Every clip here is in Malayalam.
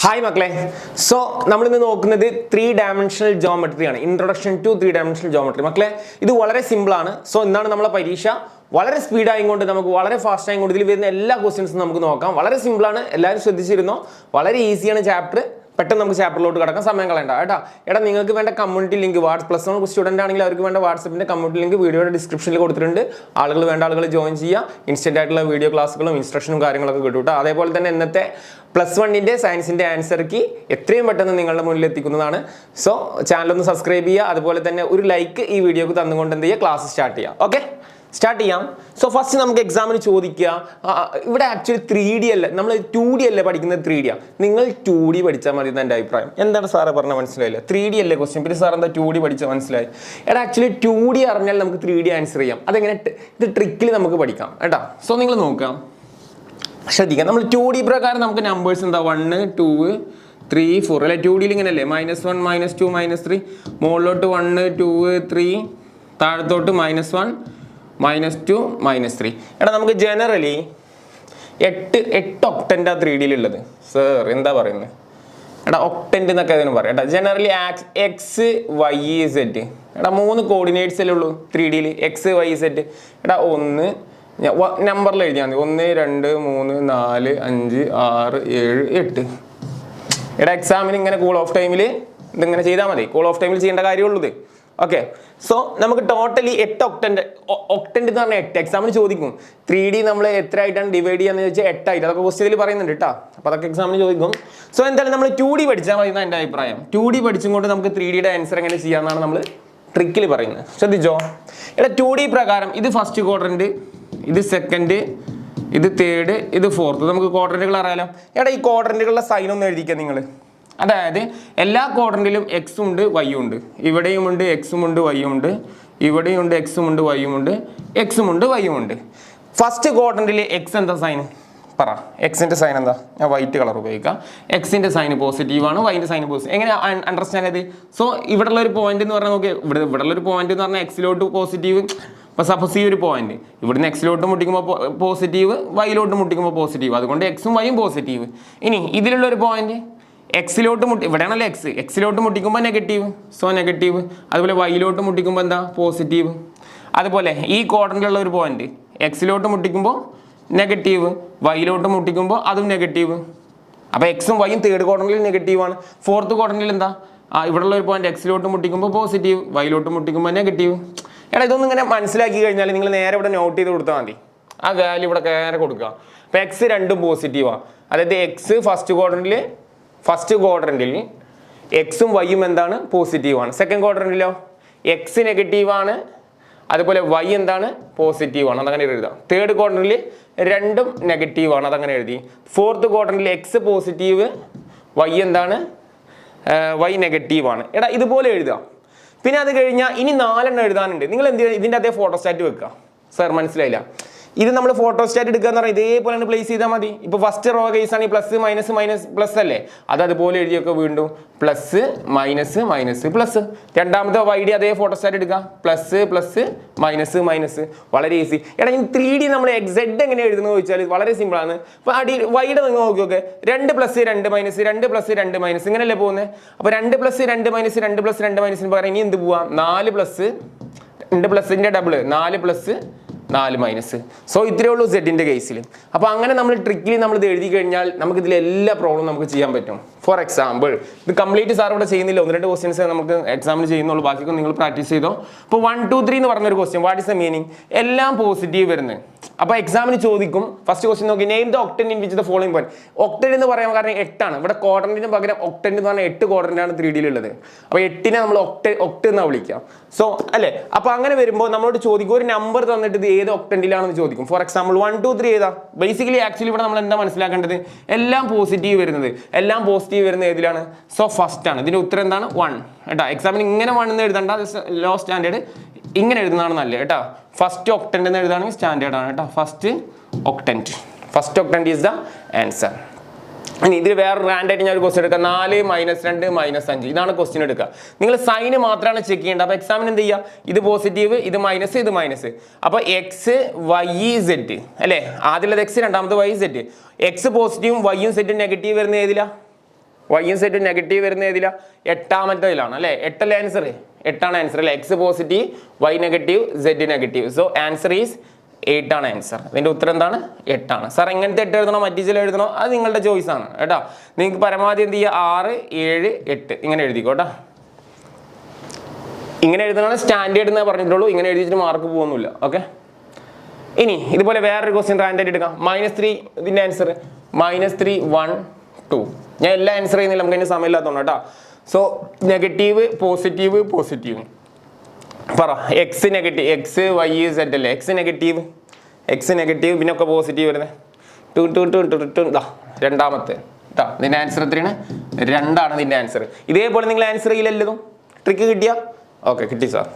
Hi Makle. So, we will look at 3-dimensional geometry. Introduction to 3-dimensional geometry. Makle, this is very simple. So, we will very speed very fast questions. Very simple. Very easy chapter. പെട്ടെന്ന് ചാപ്റ്ററിലോട്ട് കടക്കാൻ സമയം കളയണ്ട കേട്ടോ നിങ്ങൾക്ക് വേണ്ട കമ്മ്യൂണിറ്റി ലിങ്ക് പ്ലസ് 1 സ്റ്റുഡന്റ് ആണെങ്കിൽ അവർക്ക് വേണ്ട വാട്സാപ്പിന്റെ കമ്മ്യൂണിറ്റി ലിങ്ക് വീഡിയോയുടെ ഡിസ്ക്രിപ്ഷനിൽ കൊടുത്തിട്ടുണ്ട് ആളുകൾ വേണ്ട ആളുകൾ ജോയിൻ ചെയ്യുക ഇൻസ്റ്റന്റ് ആയിട്ടുള്ള വീഡിയോ ക്ലാസ്സുകളും ഇൻസ്ട്രക്ഷനും കാര്യങ്ങളൊക്കെ കിട്ടും കേട്ടോ അതേപോലെ തന്നെ ഇന്നത്തെ പ്ലസ് 1 സയൻസിന്റെ ആൻസർ കീ എത്രയും പെട്ടെന്ന് നിങ്ങളുടെ മുന്നിൽ എത്തിക്കുന്നതാണ് സോ ചാനൽ ഒന്ന് സബ്സ്ക്രൈബ് ചെയ്യുക അതുപോലെ തന്നെ ഒരു ലൈക്ക് ഈ വീഡിയോക്ക് തന്നുകൊണ്ട് എന്ത് ചെയ്യുക ക്ലാസ് സ്റ്റാർട്ട് ചെയ്യുക ഓക്കേ Start ചെയ്യാം സോ ഫസ്റ്റ് നമുക്ക് എക്സാമിന് ചോദിക്കുക ഇവിടെ ആക്ച്വലി 3D അല്ല നമ്മൾ 2D അല്ലേ പഠിക്കുന്നത് 3D ആ നിങ്ങൾ 2D പഠിച്ചാൽ മതി എന്നാണ് എൻ്റെ അഭിപ്രായം എന്താണ് സാറ് പറഞ്ഞാൽ മനസ്സിലായില്ല 3D അല്ലേ ക്വസ്റ്റ്യൻ പിന്നെ സാർ എന്താ 2D പഠിച്ചാൽ മനസ്സിലായി ആക്ച്വലി 2D അറിഞ്ഞാൽ നമുക്ക് 3D ആൻസർ ചെയ്യാം അതെങ്ങനെ ഇത് ട്രിക്കിൽ നമുക്ക് പഠിക്കാം കേട്ടോ സോ നിങ്ങൾ നോക്കാം ശ്രദ്ധിക്കാം നമ്മൾ 2D പ്രകാരം നമുക്ക് നമ്പേഴ്സ് എന്താ 1 2 3 4 അല്ലെ 2D ഇങ്ങനെയല്ലേ -1 -2 -3 മുകളിലോട്ട് 1 2 3 താഴത്തോട്ട് -1 -2 -3 നമുക്ക് ജനറലി 8 ഒക്ടൻ്റാ 3D ഉള്ളത് സർ എന്താ പറയുന്നത് ഒക്ടൻ്റ് എന്നൊക്കെ അതിന് പറയാം generally X Y Z 3 coordinates അല്ലേ ഉള്ളൂ 3D എക്സ് വൈ സെറ്റ് 1 നമ്പറിൽ എഴുതിയാൽ മതി 1 2 3 4 5 6 7 8 എക്സാമിന് ഇങ്ങനെ കൂൾ ഓഫ് ടൈമിൽ ഇതിങ്ങനെ ചെയ്താൽ മതി കൂൾ ഓഫ് ടൈമിൽ ചെയ്യേണ്ട കാര്യമുള്ളത് ഓക്കെ സോ നമുക്ക് ടോട്ടലി 8 ഒക്ടൻ്റ് എന്ന് പറഞ്ഞാൽ 8 എക്സാമിന് ചോദിക്കും 3D നമ്മൾ എത്ര ആയിട്ടാണ് ഡിവൈഡ് ചെയ്യാന്ന് ചോദിച്ചാൽ 8 ആയിട്ട് അതൊക്കെ ക്വസ്റ്റ്യനിൽ പറയുന്നുണ്ട് കേട്ടോ അപ്പോൾ അതൊക്കെ എക്സാമിന് ചോദിക്കും സോ എന്തായാലും നമ്മൾ 2D പഠിച്ചാൽ മതി എന്നാണ് എൻ്റെ അഭിപ്രായം 2D പഠിച്ചും കൊണ്ട് നമുക്ക് 3Dയുടെ ആൻസർ എങ്ങനെ ചെയ്യാമെന്നാണ് നമ്മൾ ട്രിക്കിൽ പറയുന്നത് ശ്രദ്ധിച്ചോ 2D പ്രകാരം ഇത് ഫസ്റ്റ് ക്വാഡ്രന്റ് ഇത് സെക്കൻഡ് ഇത് തേർഡ് ഇത് ഫോർത്ത് നമുക്ക് ക്വാഡ്രന്റുകൾ അറിയാലോ ഈ ക്വാഡ്രന്റുകളുടെ സൈൻ ഒന്ന് എഴുതിക്കുക നിങ്ങൾ അതായത് എല്ലാ ക്വാഡ്രന്റിലും എക്സും ഉണ്ട് വൈയും ഉണ്ട് ഇവിടെയും ഉണ്ട് എക്സും ഉണ്ട് വൈയും ഉണ്ട് ഇവിടെയും ഉണ്ട് എക്സും ഉണ്ട് വൈയും ഉണ്ട് എക്സും ഉണ്ട് വൈയും ഉണ്ട് ഫസ്റ്റ് ക്വാഡ്രന്റിൽ എക്സ് എന്താ സൈൻ പറ എക്സിന്റെ സൈൻ എന്താ ഞാൻ വൈറ്റ് കളർ ഉപയോഗിക്കാം എക്സിന്റെ സൈൻ പോസിറ്റീവ് ആണ് വൈൻ്റെ സൈൻ പോസിറ്റീവ് എങ്ങനെ അണ്ടർസ്റ്റാൻഡ് ചെയ്ത് സോ ഇവിടെയുള്ള ഒരു പോയിന്റ് എന്ന് പറഞ്ഞാൽ നോക്കിയാൽ ഇവിടെയുള്ള ഒരു പോയിന്റ് എന്ന് പറഞ്ഞാൽ എക്സിലോട്ട് പോസിറ്റീവ് ഇപ്പോൾ സപ്പോസ് ഈ ഒരു പോയിന്റ് ഇവിടുന്ന് എക്സിലോട്ട് മുട്ടിക്കുമ്പോൾ പോസിറ്റീവ് വൈയിലോട്ട് മുട്ടിക്കുമ്പോൾ പോസിറ്റീവ് അതുകൊണ്ട് എക്സും വൈയും പോസിറ്റീവ് ഇനി ഇതിലുള്ള ഒരു പോയിന്റ് എക്സിലോട്ട് ഇവിടെയാണല്ലോ എക്സിലോട്ട് മുട്ടിക്കുമ്പോൾ നെഗറ്റീവ് സോ നെഗറ്റീവ് അതുപോലെ വൈയിലോട്ട് മുട്ടിക്കുമ്പോൾ എന്താ പോസിറ്റീവ് അതുപോലെ ഈ ക്വാഡ്രന്റിലുള്ള ഒരു പോയിന്റ് എക്സിലോട്ട് മുട്ടിക്കുമ്പോൾ നെഗറ്റീവ് വൈയിലോട്ട് മുട്ടിക്കുമ്പോൾ അതും നെഗറ്റീവ് അപ്പോൾ എക്സും വൈയും തേർഡ് ക്വാഡ്രന്റിൽ നെഗറ്റീവാണ് ഫോർത്ത് ക്വാഡ്രന്റിൽ എന്താ ഇവിടെയുള്ള ഒരു പോയിന്റ് എക്സിലോട്ട് മുട്ടിക്കുമ്പോൾ പോസിറ്റീവ് വൈയിലോട്ട് മുട്ടിക്കുമ്പോൾ നെഗറ്റീവ് ഇതൊന്നും ഇങ്ങനെ മനസ്സിലാക്കി കഴിഞ്ഞാൽ നിങ്ങൾ നേരെ ഇവിടെ നോട്ട് ചെയ്ത് കൊടുത്താൽ മതി ആ വാല്യൂ ഇവിടെ നേരെ കൊടുക്കുക അപ്പോൾ എക്സ് രണ്ടും പോസിറ്റീവാണ് അതായത് എക്സ് ഫസ്റ്റ് ക്വാഡ്രന്റിൽ എക്സും വൈയും എന്താണ് പോസിറ്റീവാണ് സെക്കൻഡ് ക്വാഡ്രന്റിലോ എക്സ് നെഗറ്റീവാണ് അതുപോലെ വൈ എന്താണ് പോസിറ്റീവാണ് അതങ്ങനെ എഴുതാം തേർഡ് ക്വാഡ്രന്റിൽ രണ്ടും നെഗറ്റീവാണ് അതങ്ങനെ എഴുതി ഫോർത്ത് ക്വാഡ്രന്റിൽ എക്സ് പോസിറ്റീവ് വൈ എന്താണ് വൈ നെഗറ്റീവാണ് ഇതുപോലെ എഴുതാം പിന്നെ അത് കഴിഞ്ഞാൽ ഇനി 4 എഴുതാനുണ്ട് നിങ്ങൾ എന്ത് ചെയ്യുക ഇതിൻ്റെ അതേ ഫോട്ടോസ്റ്റാറ്റ് വെക്കുക സർ മനസ്സിലായില്ല ഇത് നമ്മൾ ഫോട്ടോസ്റ്റാറ്റ് എടുക്കുക എന്ന് പറഞ്ഞാൽ ഇതേപോലെ തന്നെ പ്ലേസ് ചെയ്താൽ മതി ഇപ്പോൾ ഫസ്റ്റ് റോ കേസ് ആണ് പ്ലസ് മൈനസ് മൈനസ് പ്ലസ് അല്ലേ അതുപോലെ എഴുതിയൊക്കെ വീണ്ടും പ്ലസ് മൈനസ് മൈനസ് പ്ലസ് രണ്ടാമത്തെ വൈഡി അതേ ഫോട്ടോസ്റ്റാറ്റ് എടുക്കുക പ്ലസ് പ്ലസ് മൈനസ് മൈനസ് വളരെ ഈസി ഈ 3D നമ്മൾ എക്സെഡ് എങ്ങനെ എഴുതുന്നത് ചോദിച്ചാൽ വളരെ സിമ്പിളാണ് അപ്പോൾ വൈഡ് നിങ്ങൾ നോക്കിയൊക്കെ 2 പ്ലസ് 2 മൈനസ് 2 പ്ലസ് 2 മൈനസ് ഇങ്ങനെയല്ലേ പോകുന്നത് അപ്പോൾ 2 പ്ലസ് 2 മൈനസ് 2 പ്ലസ് 2 മൈനസിന് പകരം ഇനി എന്ത് പോവാം 4 പ്ലസ് 2 പ്ലസിൻ്റെ ഡബിൾ 4 പ്ലസ് 4 മൈനസ് സോ ഇത്രയേ ഉള്ളൂ സെറ്റിൻ്റെ കേസിൽ അപ്പോൾ അങ്ങനെ നമ്മൾ ട്രിക്കിൽ നമ്മൾ ഇത് എഴുതി കഴിഞ്ഞാൽ നമുക്ക് ഇതിൽ എല്ലാ പ്രോബ്ലം നമുക്ക് ചെയ്യാൻ പറ്റും ഫോർ എക്സാമ്പിൾ ഇത് കംപ്ലീറ്റ് സാർ ഇവിടെ ചെയ്യുന്നില്ല 1-2 ക്വസ്റ്റ്യൻസ് നമുക്ക് എക്സാമിന് ചെയ്യുന്നുള്ളൂ ബാക്കിയൊക്കെ നിങ്ങൾ പ്രാക്ടീസ് ചെയ്തോ ഇപ്പോൾ 1 2 3 എന്ന് പറഞ്ഞൊരു question what is the meaning എല്ലാം പോസിറ്റീവ് വരുന്നത് അപ്പോൾ എക്സാമിന് ചോദിക്കും ഫസ്റ്റ് ക്വസ്റ്റ്യൻ നോക്കി name the octant in which the following point octant എന്ന് പറയാൻ കാരണം 8 ആണ് ഇവിടെ ക്വാഡ്രന്റിന് പകരം ഒക്ടൻ്റ് എന്ന് പറഞ്ഞാൽ 8 ക്വാഡ്രന്റാണ് 3D ഉള്ളത് അപ്പോൾ 8നെ നമ്മൾ ഒക്ട് എന്നാണ് വിളിക്കാം സോ അല്ലേ അപ്പോൾ അങ്ങനെ വരുമ്പോൾ നമ്മളോട് ചോദിക്കും ഒരു നമ്പർ തന്നിട്ട് ഇത് ഏത് ഒക്ടൻ്റിലാണെന്ന് ചോദിക്കും ഫോർ എക്സാമ്പിൾ 1 2 3 ഏതാ ബേസിക്കലി ആക്ച്വലി ഇവിടെ നമ്മൾ എന്താ മനസ്സിലാക്കേണ്ടത് എല്ലാം പോസിറ്റീവ് വരുന്നത് ഏതിലാണ് സോ ഫസ്റ്റ് ആണ് ഇതിന്റെ ഉത്തരം എന്താണ് 1 എക്സാമിന് ഇങ്ങനെ 1 എന്ന് എഴുതണ്ട ലോ സ്റ്റാൻഡേർഡ് ഇങ്ങനെ എഴുതുന്നതാണ് നല്ലത് കേട്ടോ ഫസ്റ്റ് ഒക്ടൻ്റ് എന്ന് എഴുതുകയാണെങ്കിൽ സ്റ്റാൻഡേർഡ് ആണ് കേട്ടോ first octant is the answer ഇനി ഇതിൽ വേറെ റാൻഡായിട്ട് ഞാൻ ഒരു ക്വസ്റ്റ്യൻ എടുക്കാം 4 -2 -5 ഇതാണ് ക്വസ്റ്റ്യൻ എടുക്കുക നിങ്ങൾ സൈന് മാത്രമാണ് ചെക്ക് ചെയ്യേണ്ടത് അപ്പോൾ എക്സാമിന് എന്ത് ചെയ്യുക ഇത് പോസിറ്റീവ് ഇത് മൈനസ് അപ്പോൾ എക്സ് വൈ സെറ്റ് അല്ലേ ആദ്യമുള്ളത് എക്സ് രണ്ടാമത്തെ വൈ സെറ്റ് എക്സ് പോസിറ്റീവും വൈയും സെറ്റും നെഗറ്റീവ് വരുന്ന ഏതിലാണ് വൈയും സെറ്റും നെഗറ്റീവ് വരുന്ന ഏതിലാ? എട്ടാമത്തേതിലാണ് അല്ലേ? 8 ആൻസർ, 8 ആൻസർ അല്ലേ? X positive, Y negative, Z negative. So answer is 8 ആണ് ആൻസർ. ഇതിന്റെ ഉത്തരം എന്താണ്? 8 സാർ എങ്ങനത്തെ 8 എഴുതണോ മറ്റു ചില എഴുതണോ അത് നിങ്ങളുടെ ചോയ്സ് ആണ് കേട്ടോ. നിങ്ങൾക്ക് പരമാവധി എന്ത് ചെയ്യുക? 6, 7, 8 ഇങ്ങനെ എഴുതിക്കോട്ടോ. ഇങ്ങനെ എഴുതണ സ്റ്റാൻഡേർഡ് എന്നേ പറഞ്ഞിട്ടുള്ളൂ. ഇങ്ങനെ എഴുതിയിട്ട് മാർക്ക് പോകുന്നില്ല. ഓക്കെ, ഇനി ഇതുപോലെ വേറൊരു ക്വസ്റ്റ്യൻ റാൻഡായിട്ട് എടുക്കാം. -3 ഇതിന്റെ ആൻസർ -3, 1, 2. ഞാൻ എല്ലാ ആൻസർ ചെയ്യുന്നില്ല, നമുക്ക് അതിന് സമയമില്ലാത്തതുകൊണ്ട് കേട്ടോ. സോ നെഗറ്റീവ്, പോസിറ്റീവ്, പോസിറ്റീവ് പറ. X negative, X Y Z അല്ലേ? എക്സ് നെഗറ്റീവ്, പിന്നെ ഒക്കെ പോസിറ്റീവ് വരുന്നത്. 2 രണ്ടാമത്തെ കേട്ടോ. ഇതിന്റെ ആൻസർ എത്രയാണ്? 2 ഇതിന്റെ ആൻസർ. ഇതേപോലെ നിങ്ങൾ ആൻസർ ചെയ്യില്ലല്ലോ. ട്രിക്ക് കിട്ടിയാ? ഓക്കെ, കിട്ടി സാർ.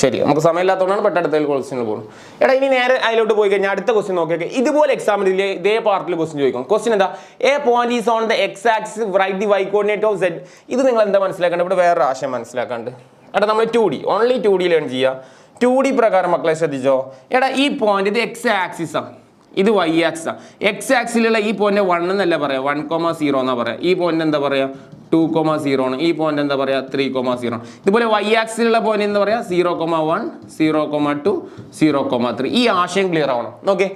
ശരി, നമുക്ക് സമയമില്ലാത്തതുകൊണ്ടാണ് പെട്ടെടുത്ത ക്വസ്റ്റ്യനിൽ പോകുന്നത്. എടാ ഇനി നേരെ അതിലോട്ട് പോയി കഴിഞ്ഞാൽ അടുത്ത ക്വസ്റ്റ്യൻ നോക്കിയൊക്കെ ഇതുപോലെ എക്സാമിൽ ഇതേ പാർട്ടിൽ ക്വസ്റ്റ്യൻ ചോദിക്കും. ക്വസ്റ്റ്യൻ എന്താ? A point is on the X axis, right the Y coordinate of Z. ഇത് നിങ്ങൾ എന്താ മനസ്സിലാക്കേണ്ടത്? ഇവിടെ വേറെ ആശയം മനസ്സിലാക്കാണ്ട്. എടാ നമ്മൾ 2D ഓൺലി 2D ലേൺ ചെയ്യുക. 2D പ്രകാരം മക്കളെ ശ്രദ്ധിച്ചോ. എടാ ഈ പോയിന്റ് ഇത് എക്സ് ആക്സിസ് ആണ്, ഇത് വൈ ആക്സിസ് ആണ്. എക്സ് ആക്സിലുള്ള ഈ പോയിന്റ് 1 എന്നല്ല പറയാ, 1,0 എന്നാ പറയാ. ഈ പോയിന്റ് എന്താ പറയാ? 2,0 ആണ്. ഈ പോയിന്റ് എന്താ പറയാ? 3,0 ആണ്. ഇതുപോലെ വൈ ആക്സിലുള്ള പോയിന്റ് എന്താ പറയാ? 0,1, 0,2, 0,3. ഈ ആശയം ക്ലിയർ ആവണം. ഓക്കെ,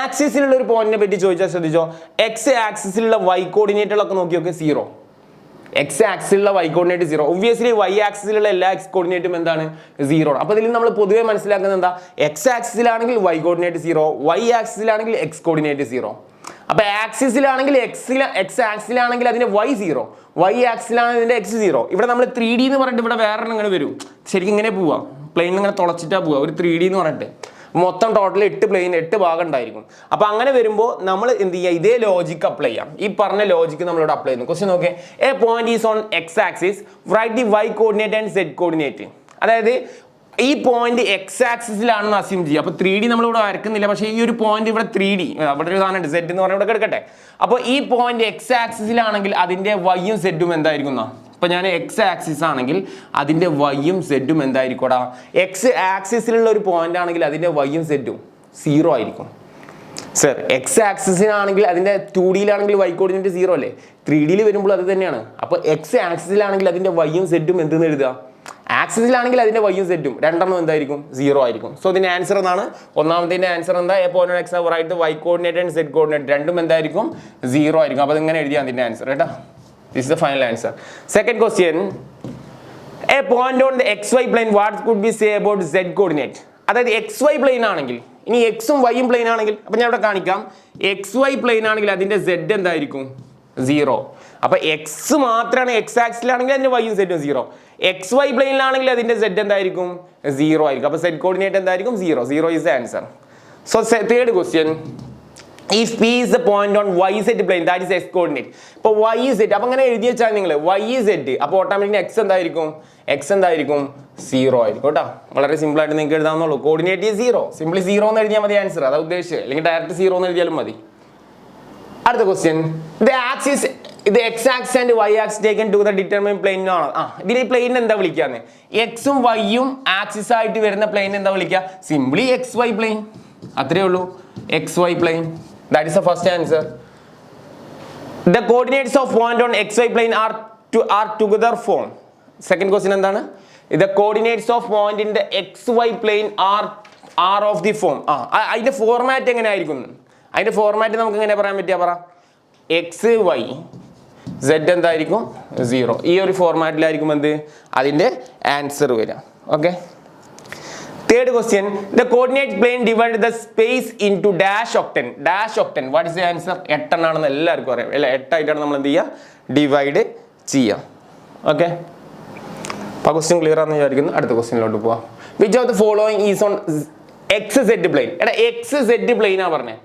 ആക്സിസിലുള്ള ഒരു പോയിന്റിനെ പറ്റി ചോദിച്ചാൽ ശ്രദ്ധിച്ചോ. എക്സ് ആക്സിസിലുള്ള വൈ കോർഡിനേറ്റുകളൊക്കെ നോക്കി നോക്കി 0. എക്സ് ആക്സിലുള്ള വൈ കോർഡിനേറ്റ് 0. ഒബ്വിയസ്ലി വൈ ആക്സിലുള്ള എല്ലാ എക്സ് കോർഡിനേറ്റും എന്താണ്? 0 ആണ്. അപ്പൊ ഇതിൽ നമ്മൾ പൊതുവെ മനസ്സിലാക്കുന്നത് എന്താ? എക്സ് ആക്സിസിലാണെങ്കിൽ വൈ കോർഡിനേറ്റ് 0, വൈ ആക്സിസിലാണെങ്കിൽ എക്സ് കോർഡിനേറ്റ് 0. അപ്പൊ ആക്സിസിലാണെങ്കിൽ എക്സ് ആക്സിലാണെങ്കിൽ അതിന്റെ വൈ 0, വൈ ആക്സിലാണെങ്കിൽ അതിന്റെ എക്സ് 0. ഇവിടെ നമ്മൾ 3D എന്ന് പറഞ്ഞിട്ട് ഇവിടെ വേറെ ഇങ്ങനെ വരും. ശരിക്കും ഇങ്ങനെ പോവാ, പ്ലെയിൻ ഇങ്ങനെ തുളച്ചിട്ടാ പോവാ. ഒരു 3D എന്ന് പറഞ്ഞിട്ട് മൊത്തം ടോട്ടൽ 8 പ്ലെയിൻ, 8 ഭാഗം ഉണ്ടായിരിക്കും. അപ്പൊ അങ്ങനെ വരുമ്പോൾ നമ്മൾ എന്ത് ചെയ്യുക? ഇതേ ലോജിക്ക് അപ്ലൈ ചെയ്യാം. ഈ പറഞ്ഞ ലോജിക്ക് നമ്മളിവിടെ അപ്ലൈ ചെയ്യുന്നു. ക്വസ്റ്റ്യൻ നോക്കേ. A point is on X axis, right the Y coordinate and Z coordinate. അതായത് ഈ പോയിന്റ് എക്സ് ആക്സിസിലാണെന്ന് അസ്യൂം ചെയ്യുക. അപ്പൊ 3D നമ്മളിവിടെ വരക്കുന്നില്ല, പക്ഷേ ഈ ഒരു പോയിന്റ് ഇവിടെ 3D അവിടെ ഒരു സാധനം സെഡ് എന്ന് പറഞ്ഞാൽ ഇവിടെ കിടക്കട്ടെ. അപ്പോൾ ഈ പോയിന്റ് എക്സ് ആക്സിസിലാണെങ്കിൽ അതിന്റെ വൈയും സെഡും എന്തായിരിക്കും? ഇപ്പൊ ഞാൻ എക്സ് ആക്സിസ് ആണെങ്കിൽ അതിന്റെ വൈയും സെഡും എന്തായിരിക്കോടാ? എക്സ് ആക്സിസിലുള്ള ഒരു പോയിന്റ് ആണെങ്കിൽ അതിന്റെ വൈയും സെഡും 0 ആയിരിക്കും. സർ എക്സ് ആക്സിസിനാണെങ്കിൽ അതിന്റെ 2Dയിലാണെങ്കിൽ വൈ കോർഡിനേറ്റ് 0 അല്ലേ? 3Dയിൽ വരുമ്പോൾ അത് തന്നെയാണ്. അപ്പൊ എക്സ് ആക്സിസിലാണെങ്കിൽ അതിന്റെ വൈയും സെഡും എന്തെന്ന് എഴുതുക? ആക്സിസിലാണെങ്കിൽ അതിന്റെ വൈയും സെറ്റും രണ്ടെണ്ണം എന്തായിരിക്കും? 0 ആയിരിക്കും. സോ ഇതിന്റെ ആൻസർ എന്താണ്? ഒന്നാമത്തെ ആൻസർ എന്താ? A point X right Y coordinate and Z coordinate രണ്ടും എന്തായിരിക്കും? 0 ആയിരിക്കും. അപ്പൊ ഇങ്ങനെ എഴുതിയാൽ അതിന്റെ ആൻസർ കേട്ടോ. This is the final answer. Second question. A point on the xy plane, what could we say about z coordinate? അതായത് xy പ്ലെയിൻ ആണെങ്കിൽ, ഇനി എക്സും വൈയും പ്ലെയിൻ ആണെങ്കിൽ, അപ്പൊ ഞാൻ ഇവിടെ കാണിക്കാം. xy പ്ലെയിൻ ആണെങ്കിൽ അതിന്റെ z എന്തായിരിക്കും? 0. അപ്പൊ എക്സ് മാത്രമാണ് എക്സ് ആക്സിലാണെങ്കിൽ അതിന്റെ വൈയും സെറ്റും 0. XY പ്ലെയിനിലാണെങ്കിൽ അതിന്റെ z എന്തായിരിക്കും? 0 ആയിരിക്കും. അപ്പൊ z കോർഡിനേറ്റ് എന്തായിരിക്കും? 0. 0 is the answer. So third question. If P is the point on YZ plane, that is x coordinate. അപ്പോൾ YZ, അപ്പൊ അങ്ങനെ എഴുതി വെച്ചാൽ നിങ്ങൾ YZ, അപ്പോൾ ഓട്ടോമാറ്റിക്കലി x എന്തായിരിക്കും? x എന്തായിരിക്കും? 0 ആയിരിക്കും കേട്ടോ. വളരെ സിമ്പിൾ ആയിട്ട് നിങ്ങൾക്ക് എഴുതാവുന്നുള്ളൂ. കോർഡിനേറ്റ് 0, സിംപ്ലി 0 എന്ന് എഴുതിയാൽ മതി ആൻസർ. അതാ ഉദ്ദേശിച്ചത്. അല്ലെങ്കിൽ ഡയറക്റ്റ് 0 എന്ന് എഴുതിയാലും മതി. അടുത്ത ക്വസ്റ്റ്യൻ. ഇത് X axis and Y axis taken to the determine plane ആണ്. ഇതിൽ ഈ പ്ലെയിൻ എന്താ വിളിക്കാന്ന്? എക്സും വൈയും ആക്സിസ് ആയിട്ട് വരുന്ന പ്ലെയിൻ എന്താ വിളിക്കുക? Simply XY plane. അത്രേ ഉള്ളൂ. XY plane. That is the first answer. The coordinates of point on XY plane are together form. Second question എന്താണ്? The coordinates of point in the XY plane are of the form. അതിന്റെ ഫോർമാറ്റ് എങ്ങനെ ആയിരിക്കും? അതിന്റെ ഫോർമാറ്റ് നമുക്ക് എങ്ങനെ പറയാൻ പറ്റിയാ? പറ. എക്സ് വൈ സെഡ് എന്തായിരിക്കും? 0. ഈ ഒരു ഫോർമാറ്റിലായിരിക്കും എന്ത്? അതിന്റെ ആൻസർ വരിക. Okay. Third question. The coordinate plane divided the space into dash octant. Dash octant. What is the answer? 8 ആണെന്ന് എല്ലാവർക്കും അറിയാം അല്ലേ? 8 ആയിട്ടാണ് നമ്മൾ എന്ത് ചെയ്യുക? ഡിവൈഡ് ചെയ്യുക. ഓക്കെ, അപ്പോൾ ക്വസ്റ്റ്യൻ ക്ലിയർ ആണെന്ന് വിചാരിക്കുന്നു. അടുത്ത ക്വസ്റ്റ്യനിലോട്ട് പോവാം. Which of the following is on X Z plane? എടാ എക്സ് സെഡ് പ്ലെയിനാണ് പറഞ്ഞത്.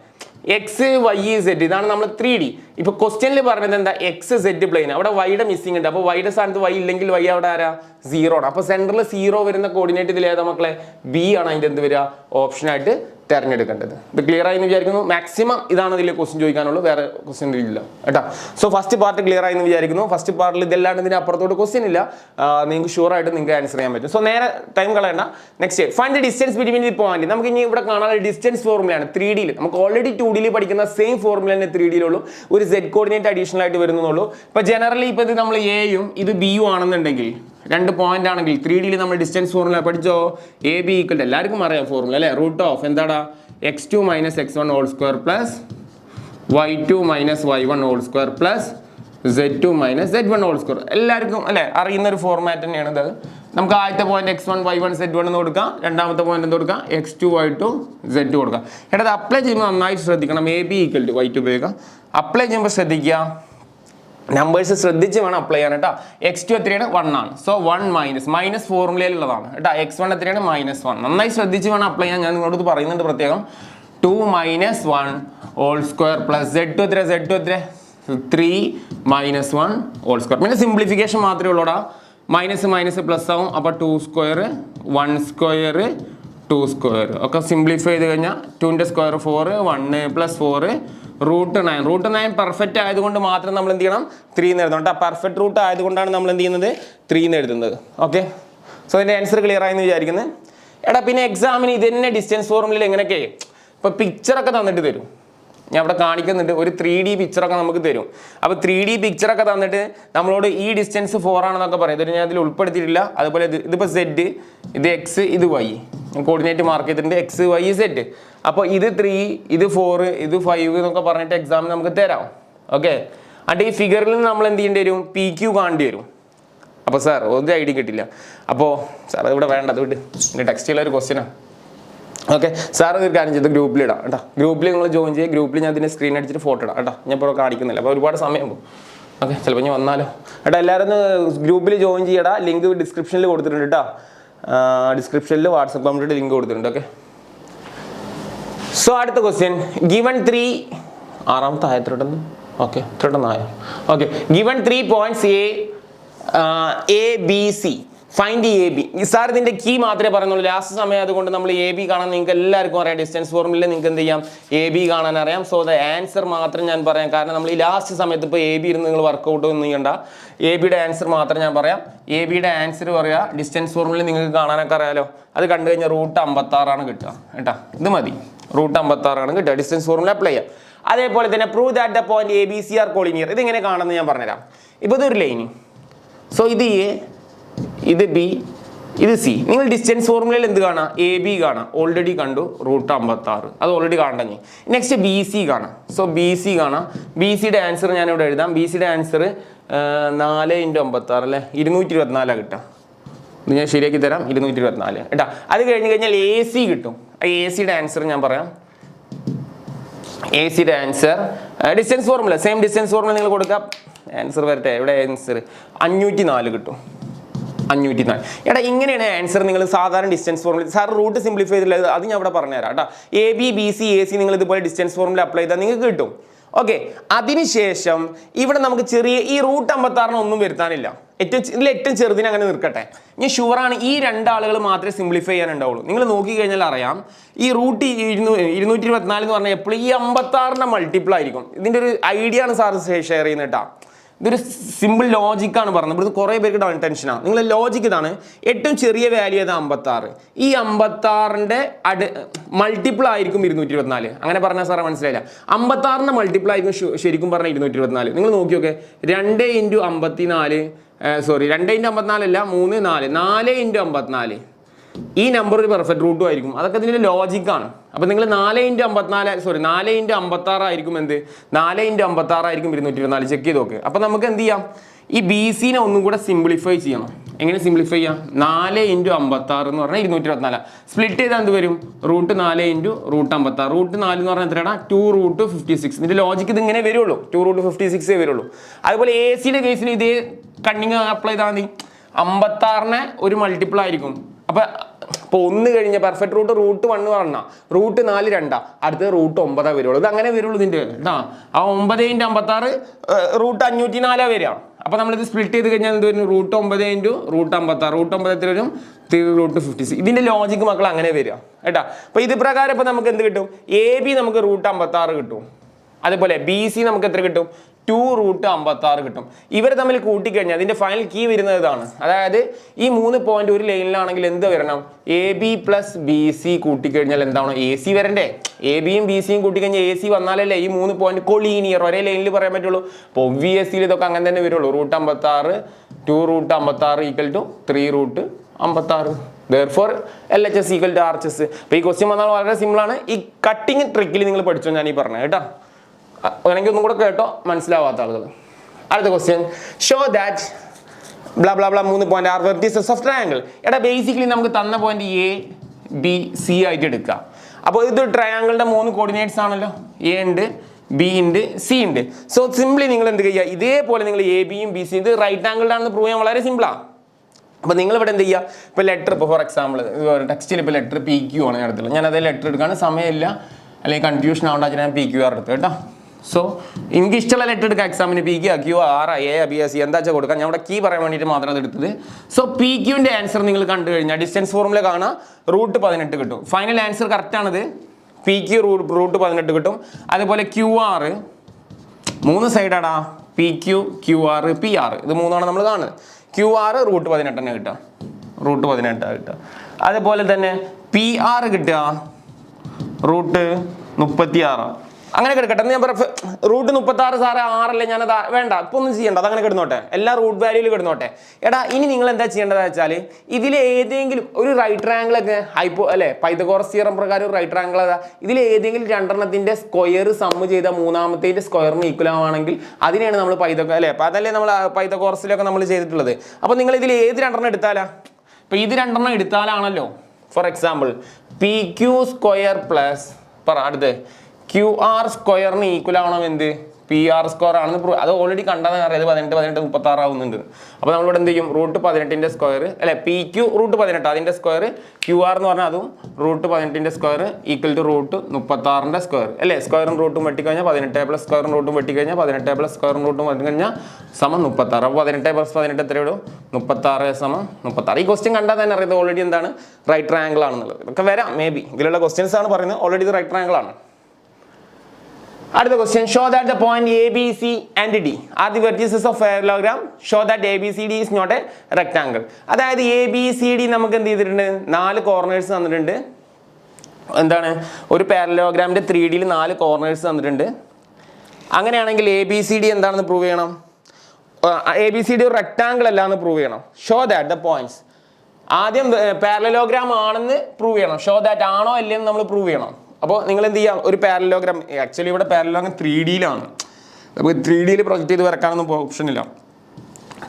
എക്സ് വൈ സെഡ് ഇതാണ് നമ്മൾ 3D. ഇപ്പൊ ക്വസ്റ്റ്യനിൽ പറഞ്ഞത് എന്താ? X Z plane. അവിടെ വൈയുടെ മിസ്സിംഗ് ഉണ്ട്. അപ്പൊ വൈയുടെ സ്ഥാനത്ത് വൈ ഇല്ലെങ്കിൽ വൈ അവിടെ ആരാ? 0 ആണ്. അപ്പൊ സെന്ററിൽ 0 വരുന്ന കോർഡിനേറ്റ് ഇതിൽ ഏതാ മക്കളെ? ബി ആണ് അതിന്റെ എന്ത് വരിക? ഓപ്ഷൻ ആയിട്ട് തിരഞ്ഞെടുക്കേണ്ടത്. ഇത് ക്ലിയർ ആയി എന്ന് വിചാരിക്കുന്നു. മാക്സിമം ഇതാണ് ഇതിൽ ക്വസ്റ്റ്യൻ ചോദിക്കാനുള്ളൂ, വേറെ ക്വസ്റ്റ്യൻ ഇല്ല കേട്ടോ. സോ ഫസ്റ്റ് പാർട്ട് ക്ലിയർ ആയി എന്ന് വിചാരിക്കുന്നു. ഫസ്റ്റ് പാർട്ടിൽ ഇതെല്ലാണ്ട് ഇതിന് അപ്പുറത്തോട്ട് ക്വസ്റ്റ്യൻ ഇല്ല, നിങ്ങൾക്ക് ഷുവർ ആയിട്ട് നിങ്ങൾക്ക് ആൻസർ ചെയ്യാൻ പറ്റും. സോ നേരെ ടൈം കളയണ്ട. Next find the distance between the point. നമുക്ക് ഇനി ഇവിടെ കാണാനുള്ള ഡിസ്റ്റൻസ് ഫോർമുലയാണ് 3D. നമുക്ക് ഓൾറെഡി 2D പഠിക്കുന്ന സെയിം ഫോർമുല തന്നെ 3D ഒരു Z കോർഡിനേറ്റ് അഡീഷണൽ ആയിട്ട് വരുന്നുള്ളൂ. ഇപ്പൊ ജനറലി ഇപ്പൊ ഇത് നമ്മൾ എയും ഇത് ബിയും ആണെന്നുണ്ടെങ്കിൽ, രണ്ട് പോയിന്റ് ആണെങ്കിൽ 3D നമ്മൾ ഡിസ്റ്റൻസ് ഫോർമുല പഠിച്ചോ. എ ബി ഈക്വൽ ടു എല്ലാവർക്കും അറിയാം ഫോർമുല അല്ലേ, റൂട്ട് ഓഫ് എന്താടാ x2 minus x1 whole square plus y2 minus y1 whole square plus z2 minus z1 whole square. എല്ലാവർക്കും അല്ലെ അറിയുന്ന ഒരു ഫോർമാറ്റ് തന്നെയാണ് ഇത്. നമുക്ക് ആദ്യത്തെ പോയിന്റ് x1 y1 z1 എന്ന് കൊടുക്കാം, രണ്ടാമത്തെ പോയിന്റ് എന്ത് കൊടുക്കാം x2 y2 z2 കൊടുക്കാം. ഇത് അപ്ലൈ ചെയ്യുമ്പോൾ നന്നായിട്ട് ശ്രദ്ധിക്കണം. A B equal to y2 ഉപയോഗിക്കാം. അപ്ലൈ ചെയ്യുമ്പോൾ ശ്രദ്ധിക്കുക, നമ്പേഴ്സ് ശ്രദ്ധിച്ച് വേണം അപ്ലൈ ചെയ്യാൻ കേട്ടോ. x2 എത്രയാണ് 1 ആണ്. സോ 1 മൈനസ് ഫോർമുലയിലുള്ളതാണ് കേട്ടോ. x1 എത്രയാണ് -1. നന്നായി ശ്രദ്ധിച്ച് വേണം അപ്ലൈ ചെയ്യാൻ. ഞാൻ നിങ്ങളോട് പറയുന്നുണ്ട് പ്രത്യേകം. 2 minus 1 whole square plus z2 എത്ര 3 മൈനസ് 1 ഹോൾ സ്ക്വയർ. പിന്നെ സിംപ്ലിഫിക്കേഷൻ മാത്രമേ ഉള്ളൂടാ. മൈനസ് പ്ലസ് ആവും. അപ്പോൾ 2 സ്ക്വയർ 1 സ്ക്വയർ 2 സ്ക്വയർ ഒക്കെ സിംപ്ലിഫൈ ചെയ്ത് കഴിഞ്ഞാൽ 2ന്റെ സ്ക്വയർ 4 1 പ്ലസ് 4 റൂട്ട് 9 പെർഫെക്റ്റ് ആയതുകൊണ്ട് മാത്രം നമ്മൾ എന്ത് ചെയ്യണം 3 എന്ന് എഴുതണം കേട്ടോ. പെർഫെക്റ്റ് റൂട്ട് ആയതുകൊണ്ടാണ് നമ്മൾ എന്ത് ചെയ്യുന്നത് 3 എന്ന് എഴുതുന്നത്. ഓക്കെ, സോ അതിൻ്റെ ആൻസർ ക്ലിയർ ആയെന്ന് വിചാരിക്കുന്നത്. എടാ പിന്നെ എക്സാമിന് ഇത് തന്നെ ഡിസ്റ്റൻസ് ഫോർമുലയിൽ എങ്ങനെയൊക്കെ ഇപ്പോൾ പിക്ചറൊക്കെ തന്നിട്ട് തരും. ഞാൻ ഇവിടെ കാണിക്കുന്നുണ്ട്, ഒരു 3D പിക്ചറൊക്കെ നമുക്ക് തരും. അപ്പോൾ 3D പിക്ചറൊക്കെ തന്നിട്ട് നമ്മളോട് ഈ ഡിസ്റ്റൻസ് 4 ആണെന്നൊക്കെ പറയും. ഇതൊരു ഞാൻ ഇതിൽ ഉൾപ്പെടുത്തിയിട്ടില്ല. അതുപോലെ ഇതിപ്പോൾ Z, ഇത് X, ഇത് Y, കോർഡിനേറ്റ് മാർക്ക് ചെയ്തിട്ടുണ്ട് X Y Z. അപ്പോൾ ഇത് 3, ഇത് 4, ഇത് 5 എന്നൊക്കെ പറഞ്ഞിട്ട് എക്സാമിന് നമുക്ക് തരാം. ഓക്കെ, എന്നിട്ട് ഈ ഫിഗറിൽ നിന്ന് നമ്മൾ എന്ത് ചെയ്യേണ്ടി വരും, PQ കാണേണ്ടി വരും. അപ്പോൾ സാർ ഒരു ഐഡിയ കിട്ടില്ല. അപ്പോൾ സാർ ഇവിടെ വേണ്ടത് വിട്ട്, എൻ്റെ ടെക്സ്റ്റിലുള്ള ഒരു ക്വസ്റ്റ്യനാണ്. ഓക്കെ, സാർ ഒരു കാര്യം ചെയ്ത് ഗ്രൂപ്പിൽ ഇടാം കേട്ടോ. ഗ്രൂപ്പിൽ നിങ്ങൾ ജോയിൻ ചെയ്യുക. ഗ്രൂപ്പിൽ ഞാൻ ഇതിൻ്റെ സ്ക്രീൻ അടിച്ചിട്ട് ഫോട്ടോ ഇടാം കേട്ടോ. ഞാൻ ഇപ്പോൾ കാണിക്കുന്നില്ല, അപ്പോൾ ഒരുപാട് സമയം പോകും. ഓക്കെ, ചിലപ്പോൾ ഞാൻ വന്നാലോ കേട്ടോ. എല്ലാവരും ഒന്ന് ഗ്രൂപ്പിൽ ജോയിൻ ചെയ്യടാ. ലിങ്ക് ഡിസ്ക്രിപ്ഷനിൽ കൊടുത്തിട്ടുണ്ട് കേട്ടോ. ഡിസ്ക്രിപ്ഷനിൽ വാട്സപ്പ് കമ്പ്യൂട്ടർ ലിങ്ക് കൊടുത്തിട്ടുണ്ട്. ഓക്കെ, സോ അടുത്ത ക്വസ്റ്റ്യൻ. ഗിവൺ 3 ആറാമത്തെ ആയത്തിലോട്ടൊന്ന്. ഓക്കെ, തൊട്ടൊന്നായോ. Okay, given 3 points A B C. Find A B. Sir ഇതിന്റെ കീ മാത്രമേ പറയുന്നുള്ളൂ. ലാസ്റ്റ് സമയം അതുകൊണ്ട് നമ്മൾ എ ബി കാണാൻ നിങ്ങൾക്ക് എല്ലാവർക്കും അറിയാം. ഡിസ്റ്റൻസ് ഫോർമുലയിൽ നിങ്ങൾക്ക് എന്ത് ചെയ്യാം, എ ബി കാണാൻ അറിയാം. സോ ദ ആൻസർ മാത്രം ഞാൻ പറയാം. കാരണം നമ്മൾ ഈ ലാസ്റ്റ് സമയത്ത് ഇപ്പോൾ എ ബി ഇരുന്ന് നിങ്ങൾ വർക്കൗട്ട് ഒന്നും ചെയ്യണ്ട. എ ബിയുടെ ആൻസർ മാത്രം ഞാൻ പറയാം. എ ബിയുടെ ആൻസർ പറയാം. ഡിസ്റ്റൻസ് ഫോർമുലയിൽ നിങ്ങൾക്ക് കാണാനൊക്കെ അറിയാലോ. അത് കണ്ടു കഴിഞ്ഞാൽ റൂട്ട് 56 കിട്ടുക കേട്ടോ. ഇത് മതി, റൂട്ട് 56 കിട്ടുക. ഡിസ്റ്റൻസ് ഫോർമുല അപ്ലൈ ചെയ്യാം. അതേപോലെ തന്നെ prove that the point A B C are collinear. ഇതെങ്ങനെ കാണുന്നത് ഞാൻ പറഞ്ഞുതരാം. ഇപ്പോൾ ഇതൊരു ലൈനി. സോ ഇത് എ, ഇത് ബി, ഇത് സി. നിങ്ങൾ ഡിസ്റ്റൻസ് ഫോർമുലയിൽ എന്ത് കാണാം, എ ബി കാണാം. ഓൾറെഡി കണ്ടു, റൂട്ട് 56. അത് ഓൾറെഡി കാണണ്ടേ. നെക്സ്റ്റ് ബി സി കാണാം. സോ ബി സി കാണാം. ബി സിയുടെ ആൻസർ ഞാനിവിടെ എഴുതാം. ബി സിയുടെ ആൻസർ 4 × 56 അല്ലേ, 224 കിട്ടാം. ഇത് ഞാൻ ശരിയാക്കി തരാം. 224 കേട്ടോ. അത് കഴിഞ്ഞ് കഴിഞ്ഞാൽ എ സി കിട്ടും. എ സിയുടെ ആൻസർ ഞാൻ പറയാം. എ സിയുടെ answer distance formula, same distance formula നിങ്ങൾ കൊടുക്കാം. ആൻസർ വരട്ടെ. ഇവിടെ ആൻസർ 504 കിട്ടും. 504. എടാ ഇങ്ങനെയാണ് ആൻസർ. നിങ്ങൾ സാധാരണ distance formula sir root simplify ചെയ്തില്ല, അത് ഞാൻ ഇവിടെ പറഞ്ഞുതരാം കേട്ടോ. A B B C A C നിങ്ങൾ ഇതുപോലെ ഡിസ്റ്റൻസ് ഫോർമുല അപ്ലൈ ചെയ്താൽ നിങ്ങൾക്ക് കിട്ടും. ഓക്കെ, അതിനുശേഷം ഇവിടെ നമുക്ക് ചെറിയ ഈ റൂട്ട് 56 ഒന്നും വരുത്താനില്ല. ഏറ്റവും ചെറുതിന് അങ്ങനെ നിൽക്കട്ടെ. ഇനി ഷുവറാണ് ഈ രണ്ടാളുകൾ മാത്രമേ സിംപ്ലിഫൈ ചെയ്യാനുണ്ടാവുള്ളൂ. നിങ്ങൾ നോക്കി കഴിഞ്ഞാൽ അറിയാം, ഈ റൂട്ട് 224 എന്ന് പറഞ്ഞാൽ എപ്പോഴും ഈ 56ന്റെ മൾട്ടിപ്പിൾ ആയിരിക്കും. ഇതിൻ്റെ ഒരു ഐഡിയ ആണ് സാർ ഷെയർ ചെയ്യുന്നത് കേട്ടോ. ഇതൊരു സിമ്പിൾ ലോജിക്കാണ് പറഞ്ഞത്. ഇവിടുന്ന് കുറേ പേർക്ക് ടെൻഷനാണ്. നിങ്ങളുടെ ലോജിക്ക് ഇതാണ്. ഏറ്റവും ചെറിയ വാല്യൂ ഏതാ 56. ഈ 56ന്റെ മൾട്ടിപ്പിൾ ആയിരിക്കും 224. അങ്ങനെ പറഞ്ഞാൽ സാറേ മനസ്സിലായില്ല. 56ന്റെ മൾട്ടിപ്പിൾ ആയിരിക്കും ശരിക്കും പറഞ്ഞാൽ 224. നിങ്ങൾ നോക്കി നോക്കെ, 2 × 54 2 × 54 അല്ല, 3 4 4 × 54. ഈ നമ്പർ ഒരു പെർഫെക്റ്റ് റൂട്ടും ആയിരിക്കും. അതൊക്കെ ഇതിൻ്റെ ലോജിക്കാണ്. അപ്പോൾ നിങ്ങൾ 4 × 56 ആയിരിക്കും എന്ത്, 4 × 56 ആയിരിക്കും 224. ചെക്ക് ചെയ്ത് നോക്ക്. അപ്പോൾ നമുക്ക് എന്ത് ചെയ്യാം, ഈ ബി സിനെ ഒന്നും കൂടെ സിംപ്ലിഫൈ ചെയ്യണം. എങ്ങനെ സിംപ്ലിഫൈ ചെയ്യാം, 4 × 56 എന്ന് പറഞ്ഞാൽ 224. സ്പ്ലിറ്റ് ചെയ്താൽ എന്ത് വരും, റൂട്ട് 4 × റൂട്ട് 56. റൂട്ട് 4 എന്ന് പറഞ്ഞാൽ എത്രയാണ്, 2√56. ഇതിൻ്റെ ലോജിക്ക് ഇത് ഇങ്ങനെ വരുള്ളൂ, 2√56 വരുള്ളൂ. അതുപോലെ എ സിയുടെ കേസിൽ ഇതേ കണ്ണിങ് അപ്ലൈ ചെയ്താൽ മതി. 56നെ ഒരു മൾട്ടിപ്പിൾ ആയിരിക്കും. അപ്പോൾ 1 കഴിഞ്ഞ പെർഫെക്റ്റ് റൂട്ട് 1 പറഞ്ഞാൽ റൂട്ട് 4 2, അടുത്ത് റൂട്ട് 9 വരുള്ളൂ. ഇത് അങ്ങനെ വരുള്ളൂ ഇതിൻ്റെ കേട്ടോ. ആ 9 × 56 റൂട്ട് 504 വരിക. അപ്പോൾ നമ്മളിത് സ്പ്ലിറ്റ് ചെയ്ത് കഴിഞ്ഞാൽ എന്ത് വരും റൂട്ട് 9 ഇൻറ്റു റൂട്ട് 56 റൂട്ട് 9 എത്ര വരും 3 റൂട്ട് 56 ഇതിൻ്റെ ലോജിക്ക് മക്കൾ അങ്ങനെ വരിക കേട്ടോ. അപ്പോൾ ഇത് പ്രകാരം ഇപ്പോൾ നമുക്ക് എന്ത് കിട്ടും എ ബി നമുക്ക് റൂട്ട് 56 കിട്ടും, അതുപോലെ ബി സി നമുക്ക് എത്ര കിട്ടും 2 റൂട്ട് 56 കിട്ടും. ഇവർ തമ്മിൽ കൂട്ടിക്കഴിഞ്ഞാൽ അതിൻ്റെ ഫൈനൽ കീ വരുന്നത് ഇതാണ്. അതായത് ഈ 3 പോയിന്റ് ഒരു ലൈനിലാണെങ്കിൽ എന്ത് വരണം A B plus B C കൂട്ടിക്കഴിഞ്ഞാൽ എന്താണ് എ സി വരണ്ടേ. എ ബിയും ബി സിയും കൂട്ടിക്കഴിഞ്ഞാൽ എ സി വന്നാലല്ലേ ഈ 3 പോയിന്റ് കൊളീനിയർ ഒരേ ലൈനിൽ പറയാൻ പറ്റുള്ളൂ. അപ്പോൾ ഒബ്വിയസ്ലി ഇതൊക്കെ അങ്ങനെ തന്നെ വരുള്ളൂ. Root 56 2 root 56 equal to 3 root 56. Therefore LHS equal to RHS. അപ്പോൾ ഈ ക്വസ്റ്റ്യൻ വന്നാൽ വളരെ സിമ്പിളാണ്. ഈ കട്ടിങ് ട്രിക്കിൽ നിങ്ങൾ പഠിച്ചോ ഞാൻ ഈ പറഞ്ഞത് കേട്ടോ. വേണമെങ്കിൽ ഒന്നും കൂടെ കേട്ടോ മനസ്സിലാവാത്ത ആളുകൾ. അടുത്ത question show that blah blah blah 3 point are vertices of triangle. എടാ ബേസിക്കലി നമുക്ക് തന്ന പോയിന്റ് എ ബി സി ആയിട്ട് എടുക്കാം. അപ്പോൾ ഇത് ട്രയാങ്കിളിന്റെ 3 കോർഡിനേറ്റ്സ് ആണല്ലോ, എ ഉണ്ട് ബി ഉണ്ട് സി ഉണ്ട്. സോ സിംപ്ലി നിങ്ങൾ എന്ത് ചെയ്യുക ഇതേപോലെ നിങ്ങൾ എ ബിയും ബി സി ഇത് റൈറ്റ് ആംഗിളിലാണെന്ന് പ്രൂവ് ചെയ്യാൻ വളരെ സിമ്പിളാണ്. അപ്പോൾ നിങ്ങൾ ഇവിടെ എന്ത് ചെയ്യുക ഇപ്പോൾ ലെറ്റർ ഇപ്പോൾ ഫോർ എക്സാമ്പിൾ ടെക്സ്റ്റിൽ ഇപ്പോൾ ലെറ്റർ പി ക്യു ആണ് ഞാൻ എടുത്തുള്ളത്. ഞാൻ അതേ ലെറ്റർ എടുക്കാൻ സമയമില്ല അല്ലെങ്കിൽ കൺഫ്യൂഷൻ ആവേണ്ട ഞാൻ പി ക്യു ആർ എടുത്തു കേട്ടോ. സോ എനിക്ക് ഇഷ്ടമുള്ള ലെറ്റർ എടുക്കുക എക്സാമിന് P Q Q R A B S C എന്താ വെച്ചാൽ കൊടുക്കാം. ഞാൻ ഇവിടെ കീ പറയാൻ വേണ്ടിയിട്ട് മാത്രം അത് എടുത്തത്. സോ പി ക്യുവിൻ്റെ ആൻസർ നിങ്ങൾ കണ്ടു കഴിഞ്ഞാൽ ഡിസ്റ്റൻസ് ഫോർമുല കാണാം റൂട്ട് 18 കിട്ടും. ഫൈനൽ ആൻസർ കറക്റ്റാണിത്. പി ക്യു റൂട്ട് 18 കിട്ടും. അതുപോലെ ക്യു ആർ 3 സൈഡാടാ P Q Q R P R ഇത് 3 നമ്മൾ കാണുന്നത്. ക്യു ആർ റൂട്ട് 18 തന്നെ കിട്ടുക റൂട്ട് 18 കിട്ടുക. അതുപോലെ തന്നെ പി ആർ കിട്ടുക റൂട്ട് 36 അങ്ങനെ കിടക്കട്ടെ. ഞാൻ റൂട്ട് 36 സാറേ 6 അല്ലേ ഞാനത് വേണ്ട ഇപ്പൊ ഒന്നും ചെയ്യണ്ട അതങ്ങനെ കിടന്നോട്ടെ എല്ലാം റൂട്ട് വാല്യൂയിൽ കിടന്നോട്ടെ. എടാ ഇനി നിങ്ങൾ എന്താ ചെയ്യേണ്ടതെന്ന് വെച്ചാൽ ഇതിൽ ഏതെങ്കിലും ഒരു റൈറ്റ് ട്രയാങ്കിളൊക്കെ ഹൈപ്പോ അല്ലെ പൈതഗോറസ് തിയറം പ്രകാരം ഒരു റൈറ്റ് ട്രയാങ്കിൾ അതാ ഇതിൽ ഏതെങ്കിലും 2 സ്ക്വയർ സമ്മ് ചെയ്ത 3ാമത്തെ സ്ക്വയറിന് ഈക്വൽ ആവുകയാണെങ്കിൽ അതിനെയാണ് നമ്മൾ അല്ലെ അതല്ലേ നമ്മൾ പൈതഗോറസിലൊക്കെ നമ്മൾ ചെയ്തിട്ടുള്ളത്. അപ്പോൾ നിങ്ങൾ ഇതിൽ ഏത് 2 എടുത്താലാ ഇപ്പൊ ഇത് 2 എടുത്താലാണല്ലോ for example P Q square plus പറ അടുത്ത് ക്യു ആർ സ്ക്വയറിന് ഈക്വൽ ആവണം എന്ത് പി ആർ സ്ക്വയർ ആണെന്ന് അത് ഓൾറെഡി കണ്ടാൽ അറിയാം. 18 18 36 ആവുന്നുണ്ട്. അപ്പോൾ നമ്മളിവിടെ എന്ത് ചെയ്യും റൂട്ട് 18 സ്ക്വയർ അല്ലെ പി ക്യു റൂട്ട് 18 അതിൻ്റെ സ്ക്വയർ ക്യു ആർ എന്ന് പറഞ്ഞാൽ അതും root 18 square equal to root 36 square അല്ലേ. സ്ക്വയറും റൂട്ടും വെട്ടിക്കഴിഞ്ഞാൽ 18 പ്ലസ് സ്ക്വയറും റൂട്ടും വെട്ടിക്കഴിഞ്ഞാൽ 18 പ്ലസ് സ്ക്വയറും റൂട്ടും വെട്ടിക്കഴിഞ്ഞാൽ സമം 36. അപ്പോൾ 18 പ്ലസ് 18 എത്ര ഇടും 36 സമം 36. ഈ ക്വസ്റ്റ്യൻ കണ്ടാൽ തന്നെ അറിയാം ഓൾറെഡി എന്താണ് റൈറ്റ് ട്രയാങ്കിൾ ആണെന്നുള്ളത്. ഇതൊക്കെ വരാം മേ ബി ഇതിലുള്ള ക്വസ്റ്റ്യൻസ് ആണ് പറയുന്നത് ഓൾറെഡി ഇത് റൈറ്റ് ട്രയാങ്കിൾ ആണ്. അടുത്ത question show that the point A B C and D are the vertices of parallelogram show that A B C D is not a rectangle. അതായത് എ ബി സി ഡി നമുക്ക് എന്ത് ചെയ്തിട്ടുണ്ട് 4 കോർണേഴ്സ് തന്നിട്ടുണ്ട്. എന്താണ് ഒരു പാരലോഗ്രാമിന്റെ 3Dയിൽ 4 കോർണേഴ്സ് തന്നിട്ടുണ്ട്. അങ്ങനെയാണെങ്കിൽ എ ബി സി ഡി എന്താണെന്ന് പ്രൂവ് ചെയ്യണം. എ ബി സി ഡി ഒരു റെക്ടാങ്കിൾ അല്ല എന്ന് പ്രൂവ് ചെയ്യണം. ഷോ ദാറ്റ് ദ പോയിന്റ്സ് ആദ്യം പാരലോഗ്രാം ആണെന്ന് പ്രൂവ് ചെയ്യണം. ഷോ ദാറ്റ് ആണോ അല്ലേന്ന് നമ്മൾ പ്രൂവ് ചെയ്യണം. അപ്പോൾ നിങ്ങൾ എന്ത് ചെയ്യാം ഒരു പാരലോഗ്രാം ആക്ച്വലി ഇവിടെ പാരലോഗ്രാം 3Dയിലാണ്. നമുക്ക് 3Dയിൽ പ്രൊജക്റ്റ് ചെയ്ത് വരക്കാനൊന്നും ഓപ്ഷൻ ഇല്ല.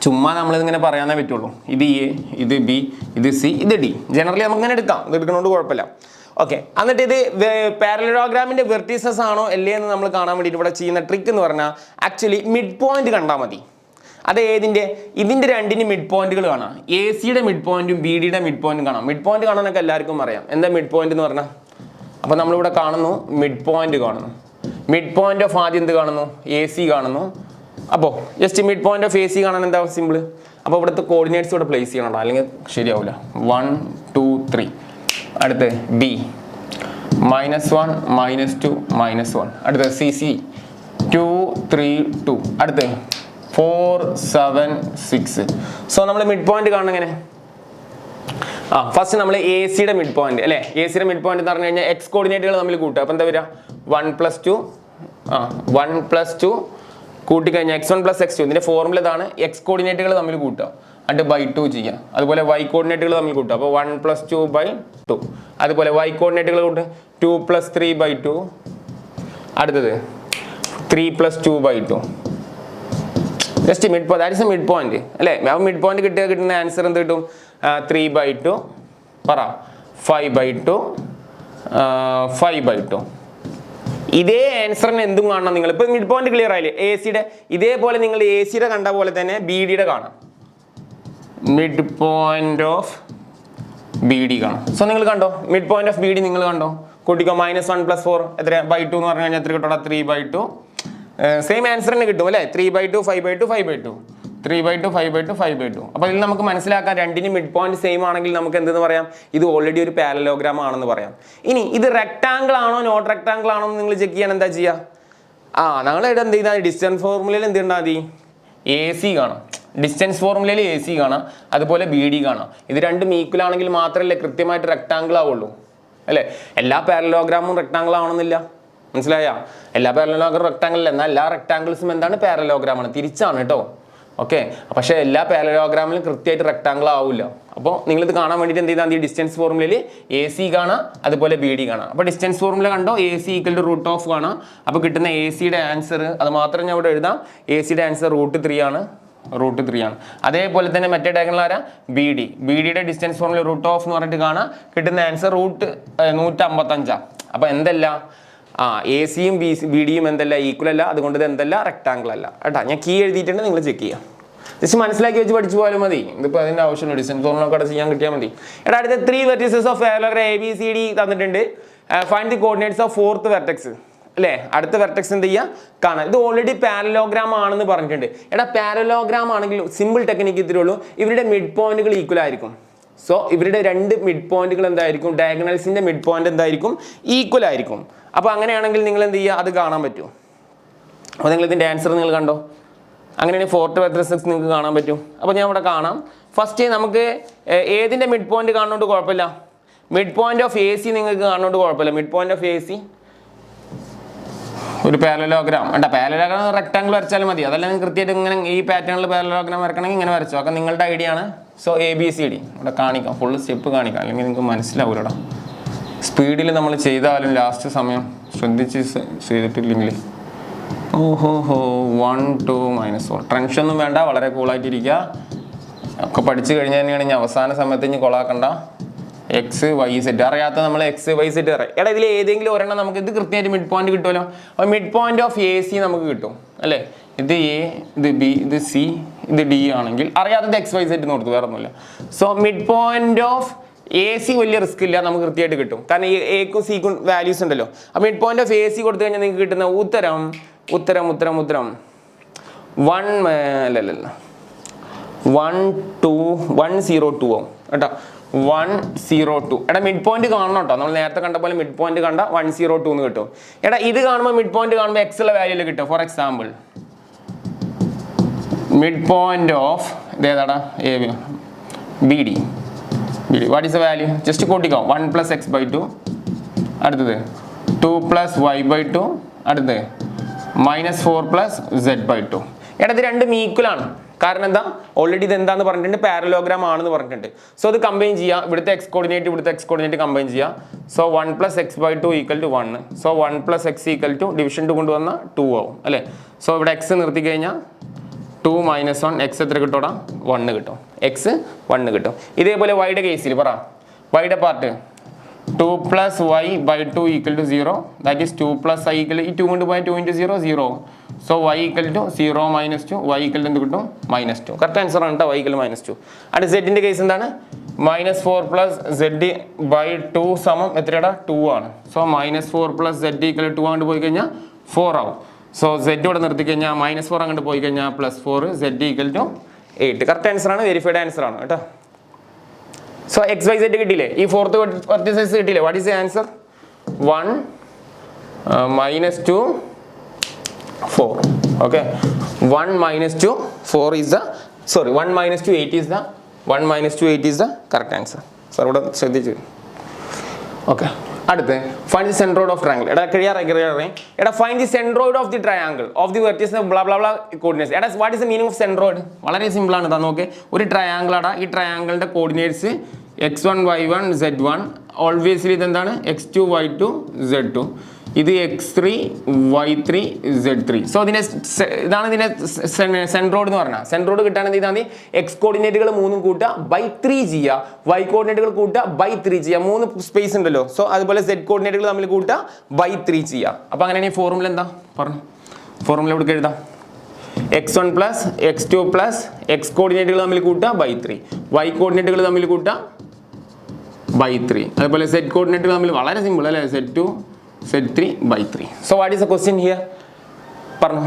ചുമ്മാ നമ്മളിതിങ്ങനെ പറയാനേ പറ്റുള്ളൂ. ഇത് എ ഇത് ബി ഇത് സി ഇത് ഡി ജനറലി നമുക്ക് ഇങ്ങനെ എടുക്കാം. ഇത് എടുക്കുന്നതുകൊണ്ട് കുഴപ്പമില്ല. ഓക്കെ എന്നിട്ട് ഇത് പാരലോഗ്രാമിൻ്റെ വെർട്ടീസസ് ആണോ അല്ലേ എന്ന് നമ്മൾ കാണാൻ വേണ്ടിയിട്ട് ഇവിടെ ചെയ്യുന്ന ട്രിക്ക് എന്ന് പറഞ്ഞാൽ ആക്ച്വലി മിഡ് പോയിന്റ് കണ്ടാൽ മതി. അത് ഇതിൻ്റെ 2 മിഡ് പോയിന്റുകൾ കാണാം. എ സിയുടെ മിഡ് പോയിന്റും ബി ഡിയുടെ മിഡ് പോയിന്റും കാണാം. മിഡ് പോയിന്റ് കാണാനൊക്കെ എല്ലാവർക്കും അറിയാം എന്താ മിഡ് പോയിന്റ് എന്ന് പറഞ്ഞാൽ. അപ്പോൾ നമ്മളിവിടെ കാണുന്നു മിഡ് പോയിന്റ് കാണുന്നു. മിഡ് പോയിന്റ് ഓഫ് ആദ്യം എന്ത് കാണുന്നു എ സി കാണുന്നു. അപ്പോൾ just mid point of A C കാണാൻ എന്താ സിമ്പിൾ. അപ്പോൾ ഇവിടുത്തെ കോർഡിനേറ്റ്സ് ഇവിടെ പ്ലേസ് ചെയ്യണം അല്ലെങ്കിൽ ശരിയാവില്ല. 1 2 3 അടുത്ത് ബി -1 -2 -1 അടുത്ത് സി സി 2 3 2 അടുത്ത് 4 7 6. സോ നമ്മൾ മിഡ് പോയിന്റ് കാണണം എങ്ങനെ ഫസ്റ്റ് നമ്മൾ എ സിയുടെ മിഡ് പോയിന്റ് അല്ലേ. എ സിയുടെ മിഡ് പോയിന്റ് എന്ന് പറഞ്ഞു കഴിഞ്ഞാൽ എക്സ് കോർഡിനേറ്റുകൾ തമ്മിൽ കൂട്ടുക. അപ്പോൾ എന്താ വരിക 1 + 2 കൂട്ടിക്കഴിഞ്ഞാൽ x1 + x2 ഇതിൻ്റെ ഫോർമുല ഇതാണ്. എക്സ് കോർഡിനേറ്റുകൾ തമ്മിൽ കൂട്ടുക എന്നിട്ട് /2 ചെയ്യുക. അതുപോലെ വൈ കോർഡിനേറ്റുകൾ തമ്മിൽ കൂട്ടുക. അപ്പോൾ 1 + 2/2. അതുപോലെ വൈ കോർഡിനേറ്റുകൾ കൂട്ടുക 2 + 3/2. അടുത്തത് 3 + 2/2. Just mid point that is A mid point അല്ലേ. മിഡ് പോയിന്റ് കിട്ടുന്ന ആൻസർ എന്ത് കിട്ടും 3/2 പറ 5/2 5/2. ഇതേ ആൻസറിന് എന്തും കാണണം നിങ്ങൾ. ഇപ്പൊ മിഡ് പോയിന്റ് ക്ലിയർ ആയില്ലേ എ സിയുടെ. ഇതേപോലെ നിങ്ങൾ എ സിയുടെ കണ്ട പോലെ തന്നെ ബി ഡിയുടെ കാണാം. Mid point of B D കാണാം. സോ നിങ്ങൾ കണ്ടോ mid point of B D നിങ്ങൾ കണ്ടോ കൂട്ടിക്കോ. -1 + 4 എത്ര /2 എന്ന് പറഞ്ഞു കഴിഞ്ഞാൽ എത്ര കിട്ടണം 3/2. സെയിം ആൻസർ തന്നെ കിട്ടും അല്ലേ 3/2 5/2 5/2. 3/2 5/2 5/2. അപ്പോൾ ഇതിൽ നമുക്ക് മനസ്സിലാക്കാം രണ്ടിനും മിഡ് പോയിന്റ് സെയിം ആണെങ്കിൽ നമുക്ക് എന്തെന്ന് പറയാം, ഇത് ഓൾറെഡി ഒരു പാരലോഗ്രാം ആണെന്ന് പറയാം. ഇനി ഇത് റെക്ടാങ്കിൾ ആണോ നോട്ട് റെക്ടാങ്കിൾ ആണോ എന്ന് നിങ്ങൾ ചെക്ക് ചെയ്യാൻ എന്താ ചെയ്യുക? ഞങ്ങൾ ഇവിടെ എന്ത് ചെയ്താൽ ഡിസ്റ്റൻസ് ഫോർമുലയിൽ എന്ത് ചെയ്താൽ മതി, AC കാണാം. ഡിസ്റ്റൻസ് ഫോർമുലയിൽ AC കാണാം, അതുപോലെ BD കാണാം. ഇത് രണ്ടും ഈക്വൽ ആണെങ്കിൽ മാത്രമല്ലേ കൃത്യമായിട്ട് റെക്ടാങ്കിൾ ആവുള്ളൂ അല്ലേ? എല്ലാ പാരലോഗ്രാമും റെക്ടാങ്കിൾ ആവണമെന്നില്ല, മനസ്സിലായ? എല്ലാ പാരലോഗ്രാം റെക്ടാങ്കിൾ അല്ല, എന്നാൽ എല്ലാ റെക്ടാങ്കിൾസും എന്താണ് പാരലോഗ്രാം ആണ്, തിരിച്ചാണ് കേട്ടോ. ഓക്കെ, പക്ഷേ എല്ലാ പാരലോഗ്രാമിലും കൃത്യമായിട്ട് റെക്ടാങ്കിൾ ആവില്ല. അപ്പോൾ നിങ്ങളിത് കാണാൻ വേണ്ടിയിട്ട് എന്ത് ചെയ്താൽ മതി, ഡിസ്റ്റൻസ് ഫോർമുലയിൽ AC കാണാം, അതുപോലെ BD കാണാം. അപ്പോൾ ഡിസ്റ്റൻസ് ഫോർമുല കണ്ടോ, AC = √of കാണാം. അപ്പോൾ കിട്ടുന്ന ACയുടെ ആൻസർ അത് മാത്രം ഞാൻ ഇവിടെ എഴുതാം, ACയുടെ ആൻസർ √3 ആണ്. അതേപോലെ തന്നെ മറ്റേ ഡയഗണൽ ആരാ, BDയുടെ ഡിസ്റ്റൻസ് ഫോർമുല √of എന്ന് പറഞ്ഞിട്ട് കാണാം, കിട്ടുന്ന ആൻസർ √155. അപ്പോൾ എന്തല്ല, AC-യും BD-യും എന്തല്ല, ഈക്വൽ അല്ല. അതുകൊണ്ട് ഇത് എന്തല്ല, റെക്ടാങ്കിൾ അല്ല കേട്ടോ. ഞാൻ കീ എഴുതിയിട്ടുണ്ട്, നിങ്ങൾ ചെക്ക് ചെയ്യാം. ജസ്റ്റ് മനസ്സിലാക്കി വെച്ച് പഠിച്ചു പോയാലും മതി. ഇതിപ്പോൾ അതിൻ്റെ ആവശ്യമില്ല, ഡിസ്റ്റൻസ് ഫോർമുല ഒക്കെ ചെയ്യാൻ കിട്ടിയാൽ മതി. അടുത്ത 3 വെർട്ടിസസ് ഓഫ് പാരലോഗ്രാം ABCD തന്നിട്ടുണ്ട്. Find the coordinates of 4th vertex അല്ലേ? അടുത്ത വെർട്ടെക്സ് എന്ത് ചെയ്യുക, കാണാം. ഇത് ഓൾറെഡി പാരലോഗ്രാം ആണെന്ന് പറഞ്ഞിട്ടുണ്ട്. പാരലോഗ്രാം ആണെങ്കിൽ സിമ്പിൾ ടെക്നിക്ക് ഇത്രേ ഉള്ളൂ, ഇവരുടെ മിഡ് പോയിന്റുകൾ ഈക്വൽ ആയിരിക്കും. സോ ഇവരുടെ രണ്ട് മിഡ് പോയിന്റുകൾ എന്തായിരിക്കും, ഡയഗണൽസിന്റെ മിഡ് പോയിന്റ് എന്തായിരിക്കും, ഈക്വൽ ആയിരിക്കും. അപ്പോൾ അങ്ങനെയാണെങ്കിൽ നിങ്ങൾ എന്ത് ചെയ്യുക, അത് കാണാൻ പറ്റും. അപ്പോൾ നിങ്ങൾ ഇതിൻ്റെ ആൻസർ നിങ്ങൾ കണ്ടോ, അങ്ങനെയാണെങ്കിൽ 4th വെർട്ടെക്സ് നിങ്ങൾക്ക് കാണാൻ പറ്റും. അപ്പോൾ ഞാൻ ഇവിടെ കാണാം. ഫസ്റ്റ് നമുക്ക് ഏതിൻ്റെ മിഡ് പോയിന്റ് കാണുന്നതുകൊണ്ട് കുഴപ്പമില്ല, മിഡ് പോയിന്റ് ഓഫ് AC നിങ്ങൾക്ക് കാണുന്നതുകൊണ്ട് കുഴപ്പമില്ല. മിഡ് പോയിന്റ് ഓഫ് AC ഒരു പാരലോഗ്രാം പാരലോഗ്രാം റെക്ടാങ്കിൾ വരച്ചാലും മതി, അതല്ല നിങ്ങൾ കൃത്യമായിട്ട് ഇങ്ങനെ ഈ പാറ്റേണിൽ പാരലോഗ്രാം വരക്കണമെങ്കിൽ ഇങ്ങനെ വരച്ചോ. ഒക്കെ നിങ്ങളുടെ ഐഡിയ ആണ്. സോ ABCD ഇവിടെ കാണിക്കാം, ഫുൾ സ്റ്റെപ്പ് കാണിക്കാം, അല്ലെങ്കിൽ നിങ്ങൾക്ക് മനസ്സിലാവൂലടാ. സ്പീഡിൽ നമ്മൾ ചെയ്താലും ലാസ്റ്റ് സമയം ശ്രദ്ധിച്ച് ചെയ്തിട്ടില്ലെങ്കിൽ 1 2 -4 ടെൻഷനൊന്നും വേണ്ട, വളരെ കൂളായിട്ടിരിക്കുക. ഒക്കെ പഠിച്ചു കഴിഞ്ഞാൽ തന്നെയാണ് ഇനി അവസാന സമയത്ത് ഇനി കൊളാക്കണ്ട. XYZ അറിയാത്ത നമ്മൾ XYZ അറിയാം. ഇതിൽ ഏതെങ്കിലും ഒരെണ്ണം നമുക്ക് ഇത് കൃത്യമായിട്ട് മിഡ് പോയിന്റ് കിട്ടുമല്ലോ. അപ്പോൾ മിഡ് പോയിന്റ് ഓഫ് AC നമുക്ക് കിട്ടും അല്ലേ? ഇത് A, ഇത് B, ഇത് C, ഇത് D ആണെങ്കിൽ അറിയാത്തത് XYZ എന്ന് കൊടുത്തു, വേറെ ഒന്നുമില്ല. So mid point of AC വലിയ റിസ്ക് ഇല്ല, നമുക്ക് കൃത്യമായിട്ട് കിട്ടും. കാരണം ഈ Aക്കും Cക്കും വാല്യൂസ് ഉണ്ടല്ലോ. അപ്പോൾ മിഡ് പോയിന്റ് ഓഫ് AC കൊടുത്തു കഴിഞ്ഞാൽ നിങ്ങൾക്ക് കിട്ടുന്ന ഉത്തരം 102 ആവും കേട്ടോ. 102 മിഡ് പോയിന്റ് കാണണം കേട്ടോ. നമ്മൾ നേരത്തെ കണ്ട പോലെ മിഡ് പോയിന്റ് കണ്ട 102 എന്ന് കിട്ടും. ഇത് കാണുമ്പോൾ മിഡ് പോയിന്റ് കാണുമ്പോൾ X ഉള്ള വാല്യൂയിൽ കിട്ടും. For example mid point of ഇതേതാടാ, BD. What is the value, just കൂട്ടിക്കോ. 1 + x/2, അടുത്തത് 2 + y/2, അടുത്തത് -4 + z/2. ഇത് രണ്ടും ഈക്വൽ ആണ്. കാരണം എന്താ, ഓൾറെഡി ഇത് എന്താന്ന് പറഞ്ഞിട്ടുണ്ട്, പാരലോഗ്രാം ആണെന്ന് പറഞ്ഞിട്ടുണ്ട്. സോ അത് കമ്പൈൻ ചെയ്യുക, ഇവിടുത്തെ X കോർഡിനേറ്റ് ഇവിടുത്തെ X കോർഡിനേറ്റ് കമ്പൈൻ ചെയ്യുക. So 1 + x/2 = 1. So 1 + x = division 2 കൊണ്ടുവന്നാൽ 2 ആവും അല്ലേ? സോ ഇവിടെ X നിർത്തി കഴിഞ്ഞാൽ 2 - 1 X എത്ര കിട്ടോടാ, 1 കിട്ടും. X 1 കിട്ടും. ഇതേപോലെ Yയുടെ കേസിൽ പറ, Yയുടെ part 2 + y/2 = 0. That is 2 + i = ഈ 2 കൊണ്ട് പോയാൽ 2 × 0 0. സോ y = 0 - 2, y = എന്ത് കിട്ടും, -2. കറക്റ്റ് ആൻസർ ആണ് കേട്ടോ, y = -2. അടുത്ത Z-ന്റെ കേസ് എന്താണ്, -4 + z/2 സമം എത്രയാടാ, 2 ആണ്. സോ -4 + z = 2 അങ്ങോട്ട് പോയി കഴിഞ്ഞാൽ 4 ആവും. സോ Z ഇവിടെ നിർത്തി കഴിഞ്ഞാൽ -4 അങ്ങോട്ട് പോയി കഴിഞ്ഞാൽ +4, z = 8. കറക്റ്റ് ആൻസർ ആണ്, വെരിഫൈഡ് ആൻസർ ആണ് കേട്ടോ. സോ XYZ കിട്ടിയില്ലേ, ഈ 4th വെർട്ടിസസ് കിട്ടിയില്ലേ. What is the answer, 1 -2 4. Okay, 1 -2 4 is the 1 - 2 8 is the 1 - 2 8 is the correct answer. Sir ഇവിടെ ശ്രദ്ധിച്ചു. ഓക്കെ, അടുത്ത് find the centroid of triangle. Find the centroid of the triangle of the vertices blah blah blah coordinates. What is the meaning of centroid? വളരെ സിമ്പിൾ ആണ്. നോക്ക്, ഒരു ട്രയാങ്കിൾ ആടാ, ഈ ട്രയാങ്കിളിന്റെ കോർഡിനേറ്റ്സ് x1 y1 z1. ഓൾവേസ്ലി ഇതെന്താണ്, x2 y2 z2. ഇത് x3 y3 z3. സോ ഇതാണ് ഇതിനെ സെൻട്രോയിഡ് എന്ന് പറഞ്ഞാൽ. സെൻട്രോയിഡ് കിട്ടാണെങ്കിൽ ഇതാണ് എക്സ് കോർഡിനേറ്റുകൾ 3 കൂട്ടുക /3 ചെയ്യുക, y കോർഡിനേറ്റുകൾ കൂട്ടുക /3 ചെയ്യുക. 3 സ്പേസ് ഉണ്ടല്ലോ. സോ അതുപോലെ z കോർഡിനേറ്റുകൾ തമ്മിൽ കൂട്ടുക /3 ചെയ്യുക. അപ്പോൾ അങ്ങനെയാണെങ്കിൽ ഫോർമുല എന്താ പറഞ്ഞു, ഫോർമുല ഇവിടെ എഴുതാം. x1 + x2 + x കോർഡിനേറ്റുകൾ തമ്മിൽ കൂട്ടുക /3, y കോർഡിനേറ്റുകൾ തമ്മിൽ കൂട്ടുക /3. അതുപോലെ z കോർഡിനേറ്റുകൾ തമ്മിൽ വളരെ സിമ്പിൾ അല്ലേ, z2 z3 /3. So what is the question here? പറഞ്ഞു.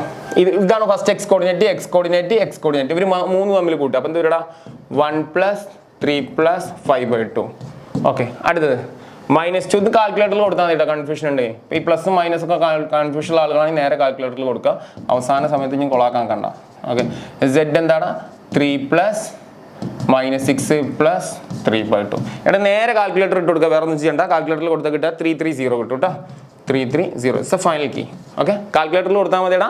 ഇതാണ് first X coordinate X coordinate X coordinate ഇവർ മൂന്ന് തമ്മിൽ കൂട്ടുക. അപ്പം എന്താ വരടാ 1 + 3 + 5/2. ഓക്കെ, അടുത്തത് -2. ഇത് കാൽക്കുലേറ്ററിൽ കൊടുത്താൽ മതി. കൺഫ്യൂഷൻ ഉണ്ട്. ഈ പ്ലസും മൈനസും ഒക്കെ കൺഫ്യൂഷൻ ഉള്ള ആളുകളാണെങ്കിൽ നേരെ കാൽക്കുലേറ്ററിൽ കൊടുക്കുക. അവസാന സമയത്ത് ഞാൻ കൊളാക്കാൻ കണ്ട. ഓക്കെ, സെഡ് എന്താണ് 3 + -6 + 3/2. എടാ നേരെ കാൽക്കുലേറ്റർ ഇട്ട് കൊടുക്കുക, വേറെ ഒന്നും ചെയ്യണ്ട. കാൽക്കുലേറ്ററിൽ കൊടുത്താൽ കിട്ടുക 330 കിട്ടും കേട്ടോ. 330 it's a final key. Okay, കാൽക്കുലേറ്ററിൽ കൊടുത്താൽ മതി എടാ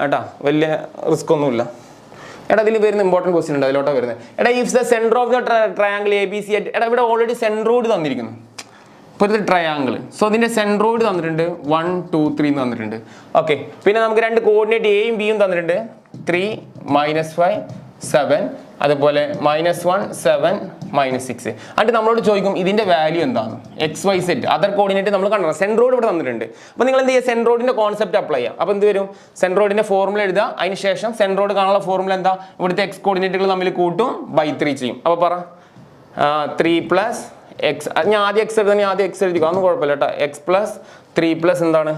കേട്ടാ, വലിയ റിസ്ക് ഒന്നുമില്ല. എടാ ഇതിൽ വരുന്ന ഇമ്പോർട്ടൻറ്റ് ക്വസ്റ്റ്യൻ ഉണ്ട്, അതിലോട്ടാണ് വരുന്നത്. എടാ if the centre of the triangle ABC എടാ ഇവിടെ ഓൾറെഡി സെൻട്രോയിഡ് തന്നിരിക്കുന്നു. ഇപ്പോൾ ഇത് ട്രയാങ്കിൾ, സോ ഇതിൻ്റെ സെൻട്രോയിഡ് തന്നിട്ടുണ്ട് 1 2 3 എന്ന് തന്നിട്ടുണ്ട്. ഓക്കെ, പിന്നെ നമുക്ക് രണ്ട് കോർഡിനേറ്റ് എയും ബിയും തന്നിട്ടുണ്ട് 3 -5 7, അതുപോലെ -1 7 -6. എന്നിട്ട് നമ്മളോട് ചോദിക്കും ഇതിന്റെ വാല്യൂ എന്താണ്, XYZ അതർ കോർഡിനേറ്റ് നമ്മൾ കണ്ടോ. സെൻട്രോയിഡ് ഇവിടെ തന്നിട്ടുണ്ട്. അപ്പോൾ നിങ്ങൾ എന്ത് ചെയ്യുക, സെൻട്രോയിഡിന്റെ കോൺസെപ്റ്റ് അപ്ലൈ ചെയ്യുക. അപ്പോൾ എന്ത് വരും, സെൻട്രോയിഡിന്റെ ഫോർമുല എഴുതുക. അതിന് ശേഷം സെൻട്രോയിഡ് കാണാനുള്ള ഫോർമുല എന്താ, ഇവിടുത്തെ എക്സ് കോർഡിനേറ്റുകൾ തമ്മിൽ കൂട്ടും /3 ചെയ്യും. അപ്പോൾ പറ 3 + x, ഞാൻ ആദ്യം എക്സ് എഴുതാൻ ആദ്യം എക്സ് എഴുതിക്കോ, അതൊന്നും കുഴപ്പമില്ല കേട്ടോ. x + 3 + എന്താണ്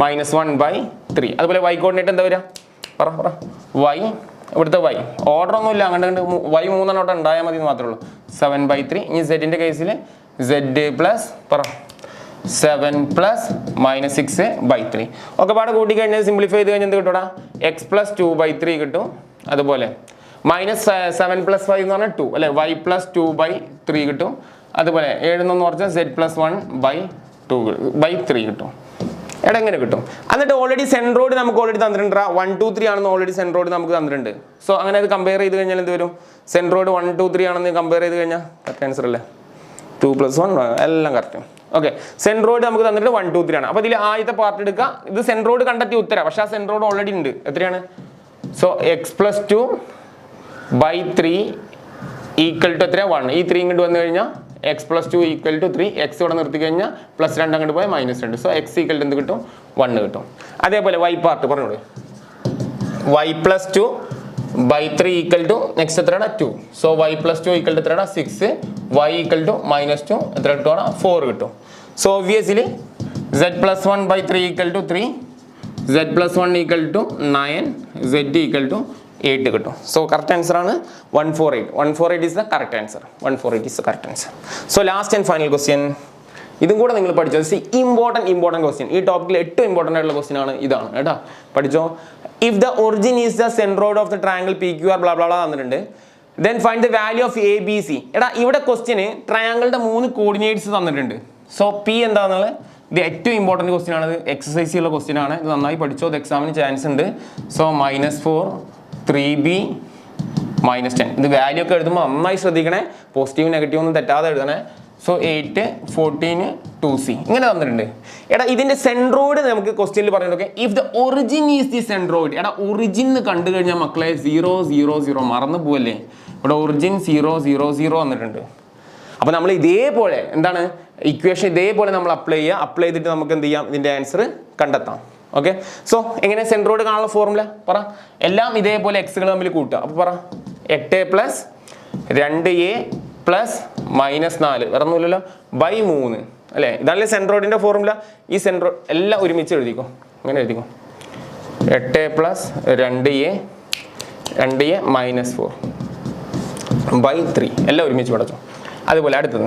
-1/3. അതുപോലെ y കോർഡിനേറ്റ് എന്താ വരിക, പറ y, ഇവിടുത്തെ y ഓർഡർ ഒന്നും ഇല്ല, അങ്ങോട്ട് y 3 എണ്ണം ഉണ്ടായാൽ മതി എന്ന് മാത്രമേ ഉള്ളൂ. 7/3. ഇനി സെഡിന്റെ കേസിൽ z പ്ലസ് പറ 7 + -6/3. ഒക്കെ പാടെ കൂട്ടി കഴിഞ്ഞാൽ സിംപ്ലിഫൈ ചെയ്ത് കഴിഞ്ഞാൽ എന്ത് കിട്ടൂടാ, x + 2/3 കിട്ടും. അതുപോലെ -7 + 5 എന്ന് പറഞ്ഞാൽ 2 അല്ലെ, y + 2/3 കിട്ടും. അതുപോലെ 7 എന്ന് പറഞ്ഞാൽ z + 1/3 കിട്ടും. എടാ എങ്ങനെ കിട്ടും. എന്നിട്ട് ഓൾറെഡി സെൻട്രോയിഡ് നമുക്ക് ഓൾറെഡി തന്നിട്ടുണ്ട് 1 2 3 ആണെന്ന് ഓൾറെഡി സെൻട്രോയിഡ് നമുക്ക് തന്നിട്ടുണ്ട്. സോ അങ്ങനെ അത് കമ്പയർ ചെയ്ത് കഴിഞ്ഞാൽ എന്ത് വരും, സെൻട്രോയിഡ് 1 2 3 ആണെന്ന് കമ്പയർ ചെയ്ത് കഴിഞ്ഞാൽ കറക്റ്റ് ആൻസർ അല്ലേ, 2 + 1 എല്ലാം കറക്റ്റ്. ഓക്കെ, സെൻട്രോയിഡ് നമുക്ക് തന്നിട്ട് 1 2 3 ആണ്. അപ്പോൾ ഇതിൽ ആദ്യത്തെ പാർട്ട് എടുക്കുക. ഇത് സെൻട്രോയിഡ് കണ്ടെത്തിയ ഉത്തരം, പക്ഷേ ആ സെൻട്രോയിഡ് ഓൾറെഡി ഉണ്ട്. എത്രയാണ്, സോ x + 2/3 = എത്ര 1. ഈ 3 ഇങ്ങോട്ട് വന്നു കഴിഞ്ഞാൽ x + 2 = 3. x ഇവിടെ നിർത്തി കഴിഞ്ഞാൽ +2 അങ്ങോട്ട് പോയാൽ -2. സോ x = എന്ത് കിട്ടും, 1 കിട്ടും. അതേപോലെ y പാർട്ട് പറഞ്ഞോളൂ. y + 2/3 = നെക്സ്റ്റ് എത്രയാണ് 2. സോ y + 2 = എത്രയാണ് 6. y = -2 എത്ര കിട്ടും, 4 കിട്ടും. So obviously z + 1/3 = 3, z + 1 = 9, z = 8 കിട്ടും. സോ കറക്റ്റ് ആൻസർ ആണ് 148. 148 is the correct answer. 148 is the correct answer. So last and final question, ഇതും കൂടെ നിങ്ങൾ പഠിച്ചോ. Important question. ഈ ടോപ്പിക്കിൽ ഏറ്റവും ഇമ്പോർട്ടൻ്റ് ആയിട്ടുള്ള ക്വസ്റ്റ്യൻ ആണ് ഇതാണ് കേട്ടോ, പഠിച്ചോ. If the origin is the centroid of the triangle PQR blah blah തന്നിട്ടുണ്ട്, then find the value of ABC. എടാ ഇവിടെ ക്വസ്റ്റ്യന് ട്രയാങ്കിളിന്റെ 3 കോർഡിനേറ്റ്സ് തന്നിട്ടുണ്ട്. സോ P എന്താണെന്നുള്ളത് ഇത് ഏറ്റവും ഇമ്പോർട്ടൻറ്റ് ക്വസ്റ്റ്യൻ ആണ്. എക്സസൈസ് ഉള്ള ക്വസ്റ്റ്യൻ ആണ്. ഇത് നന്നായി പഠിച്ചോ, ഇത് എക്സാമിന് ചാൻസ് ഉണ്ട്. So -4 3B -10. ഇത് വാല്യൂ ഒക്കെ എഴുതുമ്പോൾ നന്നായി ശ്രദ്ധിക്കണേ, പോസിറ്റീവ് നെഗറ്റീവ് ഒന്നും തെറ്റാതെ എഴുതണേ. സോ 8 14 2C ഇങ്ങനെ തന്നിട്ടുണ്ട്. എടാ ഇതിന്റെ സെൻട്രോയിഡ് നമുക്ക് ക്വസ്റ്റ്യനിൽ പറഞ്ഞിട്ടൊക്കെ if the origin is the centroid. എടാ ഒറിജിൻ കണ്ടു കഴിഞ്ഞാൽ മക്കളെ 0 0 0 മറന്നു പോവല്ലേ. ഇവിടെ ഒറിജിൻ 0 0 0 വന്നിട്ടുണ്ട്. അപ്പോൾ നമ്മൾ ഇതേപോലെ എന്താണ് ഇക്വേഷൻ ഇതേപോലെ നമ്മൾ അപ്ലൈ ചെയ്തിട്ട് നമുക്ക് എന്ത് ചെയ്യാം, ഇതിന്റെ ആൻസർ കണ്ടെത്താം. ഓക്കെ, സോ എങ്ങനെ സെൻട്രോയിഡ് കാണാനുള്ള ഫോർമുല പറ. എല്ലാം ഇതേപോലെ എക്സുകൾ തമ്മിൽ കൂട്ടുക. അപ്പോൾ പറ 8 + 2a + -4 വേറെ ഒന്നുമില്ലല്ലോ /3 അല്ലേ. ഇതാണല്ലേ സെൻട്രോയിഡിന്റെ ഫോർമുല. ഈ സെൻട്രോയിഡ് എല്ലാം ഒരുമിച്ച് എഴുതിക്കോ, അങ്ങനെ എഴുതിക്കോ. 8 + 2a -4 /3 എല്ലാം ഒരുമിച്ച് പഠിച്ചോ. അതുപോലെ അടുത്തത്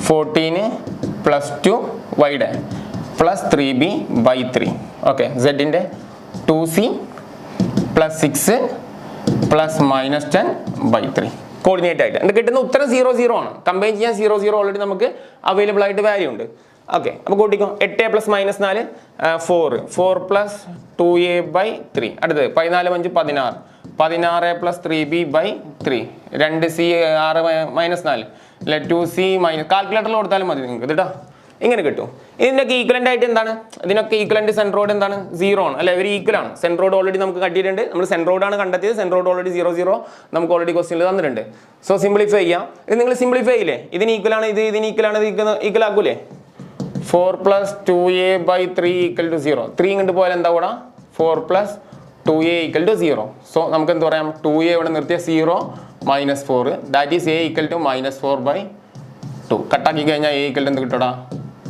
14 + 2 y + 3b /3. Okay, സെഡിന്റെ 2c + 6 + -10 /3 coordinate ആയിട്ട് ഇത് കിട്ടുന്ന ഉത്തരം 0 0 ആണ്. കമ്പൈൻ ചെയ്യാൻ 0 0 ഓൾറെഡി നമുക്ക് അവൈലബിൾ ആയിട്ട് വാല്യൂ ഉണ്ട്. ഓക്കെ, അപ്പോൾ കൂട്ടിക്കോ. 8 + -4 4 4 + 2a/3. അടുത്തത് 14 5 16 16 + 3b /3 2c 6 -4 അല്ലെ 2c കാൽക്കുലേറ്ററിൽ കൊടുത്താലും മതി നിങ്ങൾക്ക് കേട്ടോ. ഇങ്ങനെ കിട്ടും. ഇതിനൊക്കെ ഈക്വലന്റ് ആയിട്ട് എന്താണ്, ഇതിനൊക്കെ ഈക്വലന്റ് സെൻട്രോയിഡ് എന്താണ് 0 ആണ് അല്ലെ, ഒരു ഈക്വൽ ആണ്. സെൻട്രോയിഡ് ഓൾറെഡി നമുക്ക് കട്ടിയിട്ടുണ്ട്. നമ്മൾ സെൻട്രോയിഡ് ആണ് കണ്ടെത്തിയത്. സെൻട്രോയിഡ് ഓൾറെഡി 0 0 നമുക്ക് ഓൾറെഡി ക്വസ്റ്റ്യനിൽ തന്നിട്ടുണ്ട്. സോ സിംപ്ലിഫൈ ചെയ്യാം. ഇത് നിങ്ങൾ സിംപ്ലിഫൈ ചെയ്യില്ലേ, ഇതിന് ഈക്വൽ ആണ്, ഇതിന് ഈക്വൽ ആണ്, ഈക്വൽ ആക്കൂലേ. 4 + 2a/3 = 0. 3 ഇങ്ങോട്ട് പോയാൽ എന്താ കൂടാ 4 + 2a = 0. സോ നമുക്ക് എന്ത് പറയാം, 2a ഇവിടെ നിർത്തിയ 0 -4 ദാറ്റ് ഈസ് a = -4/2. കട്ടാക്കി കഴിഞ്ഞാൽ a = എന്ത് കിട്ടൂടാ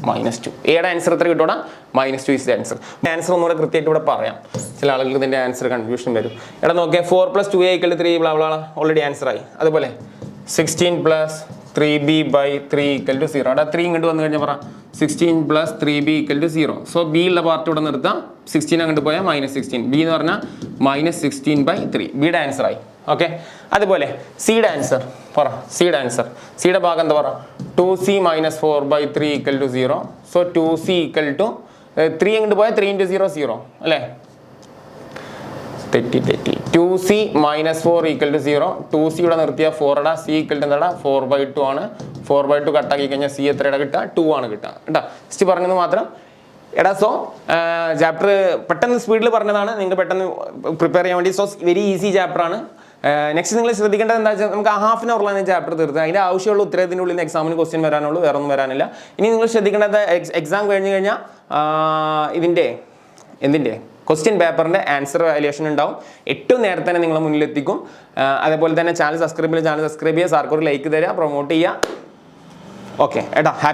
-2. എയുടെ ആൻസർ എത്ര കിട്ടൂടാ? -2 ഇസ് ദ ആൻസർ. ആൻസർ ഒന്നുകൂടെ കൃത്യമായിട്ട് ഇവിടെ പറയാം, ചില ആളുകൾക്ക് ഇതിൻ്റെ ആൻസർ കൺഫ്യൂഷൻ വരും. എടാ നോക്കിയാൽ 4 + 2a = 3 blah blah already answer ആയി. അതുപോലെ 16 + 3b/3 = 0. അവിടെ 3 ഇങ്ങോട്ട് വന്നു കഴിഞ്ഞാൽ പറ 16 + 3b = 0. സോ ബി ഉള്ള പാർട്ട് ഇവിടെ നിർത്താം. 16 അങ്ങോട്ട് പോയാൽ -16. ബി എന്ന് പറഞ്ഞാൽ -16/3. ബിയുടെ ആൻസർ ആയി. ഓക്കെ. അതുപോലെ സിയുടെ ആൻസർ പറ. സിയുടെ ആൻസർ, സിയുടെ ഭാഗം എന്താ പറ? 2c - 4/3 = 0. സോ 2c = 3 അങ്ങോട്ട് പോയാൽ 3 × 0 0 അല്ലേ? തെറ്റി 2c - 4 = 0. 2c ഇവിടെ നിർത്തിയാൽ 4 ഇടാ. c = എന്താടാ? 4/2 ആണ്. 4/2 കട്ടാക്കി കഴിഞ്ഞാൽ c എത്രയുടെ കിട്ടുക? 2 ആണ് കിട്ടുക കേട്ടോ. ജസ്റ്റ് പറഞ്ഞത് മാത്രം. എടാ സോ ചാപ്റ്റർ പെട്ടെന്ന് സ്പീഡിൽ പറഞ്ഞതാണ്, നിങ്ങൾക്ക് പെട്ടെന്ന് പ്രിപ്പയർ ചെയ്യാൻ വേണ്ടി. സോ വെരി ഈസി ചാപ്റ്റർ ആണ്. നെക്സ്റ്റ് നിങ്ങൾ ശ്രദ്ധിക്കേണ്ടത് എന്താ വെച്ചാൽ നമുക്ക് ഹാഫ് ആൻ അവറിലാണ് ചാപ്റ്റർ തീർത്തത്. അതിൻ്റെ ആവശ്യമുള്ള ഉത്തരത്തിൻ്റെ ഉള്ളിൽ നിന്ന് എക്സാമിന് ക്വസ്റ്റ്യൻ വരാനുള്ളൂ, വേറെ ഒന്നും വരാനില്ല. ഇനി നിങ്ങൾ ശ്രദ്ധിക്കേണ്ടത് എക്സാം കഴിഞ്ഞ് കഴിഞ്ഞാൽ എന്തിൻ്റെ ക്വസ്റ്റ്യൻ പേപ്പറിൻ്റെ ആൻസർ വാല്യുവേഷൻ ഉണ്ടാവും. ഏറ്റവും നേരത്തെ തന്നെ നിങ്ങളെ മുന്നിലെത്തിക്കും. അതേപോലെ തന്നെ ചാനൽ സബ്സ്ക്രൈബ് ചെയ്യുക, സാർക്ക് ഒരു ലൈക്ക് തരിക, പ്രൊമോട്ട് ചെയ്യുക. ഓക്കെ ഏട്ടാ.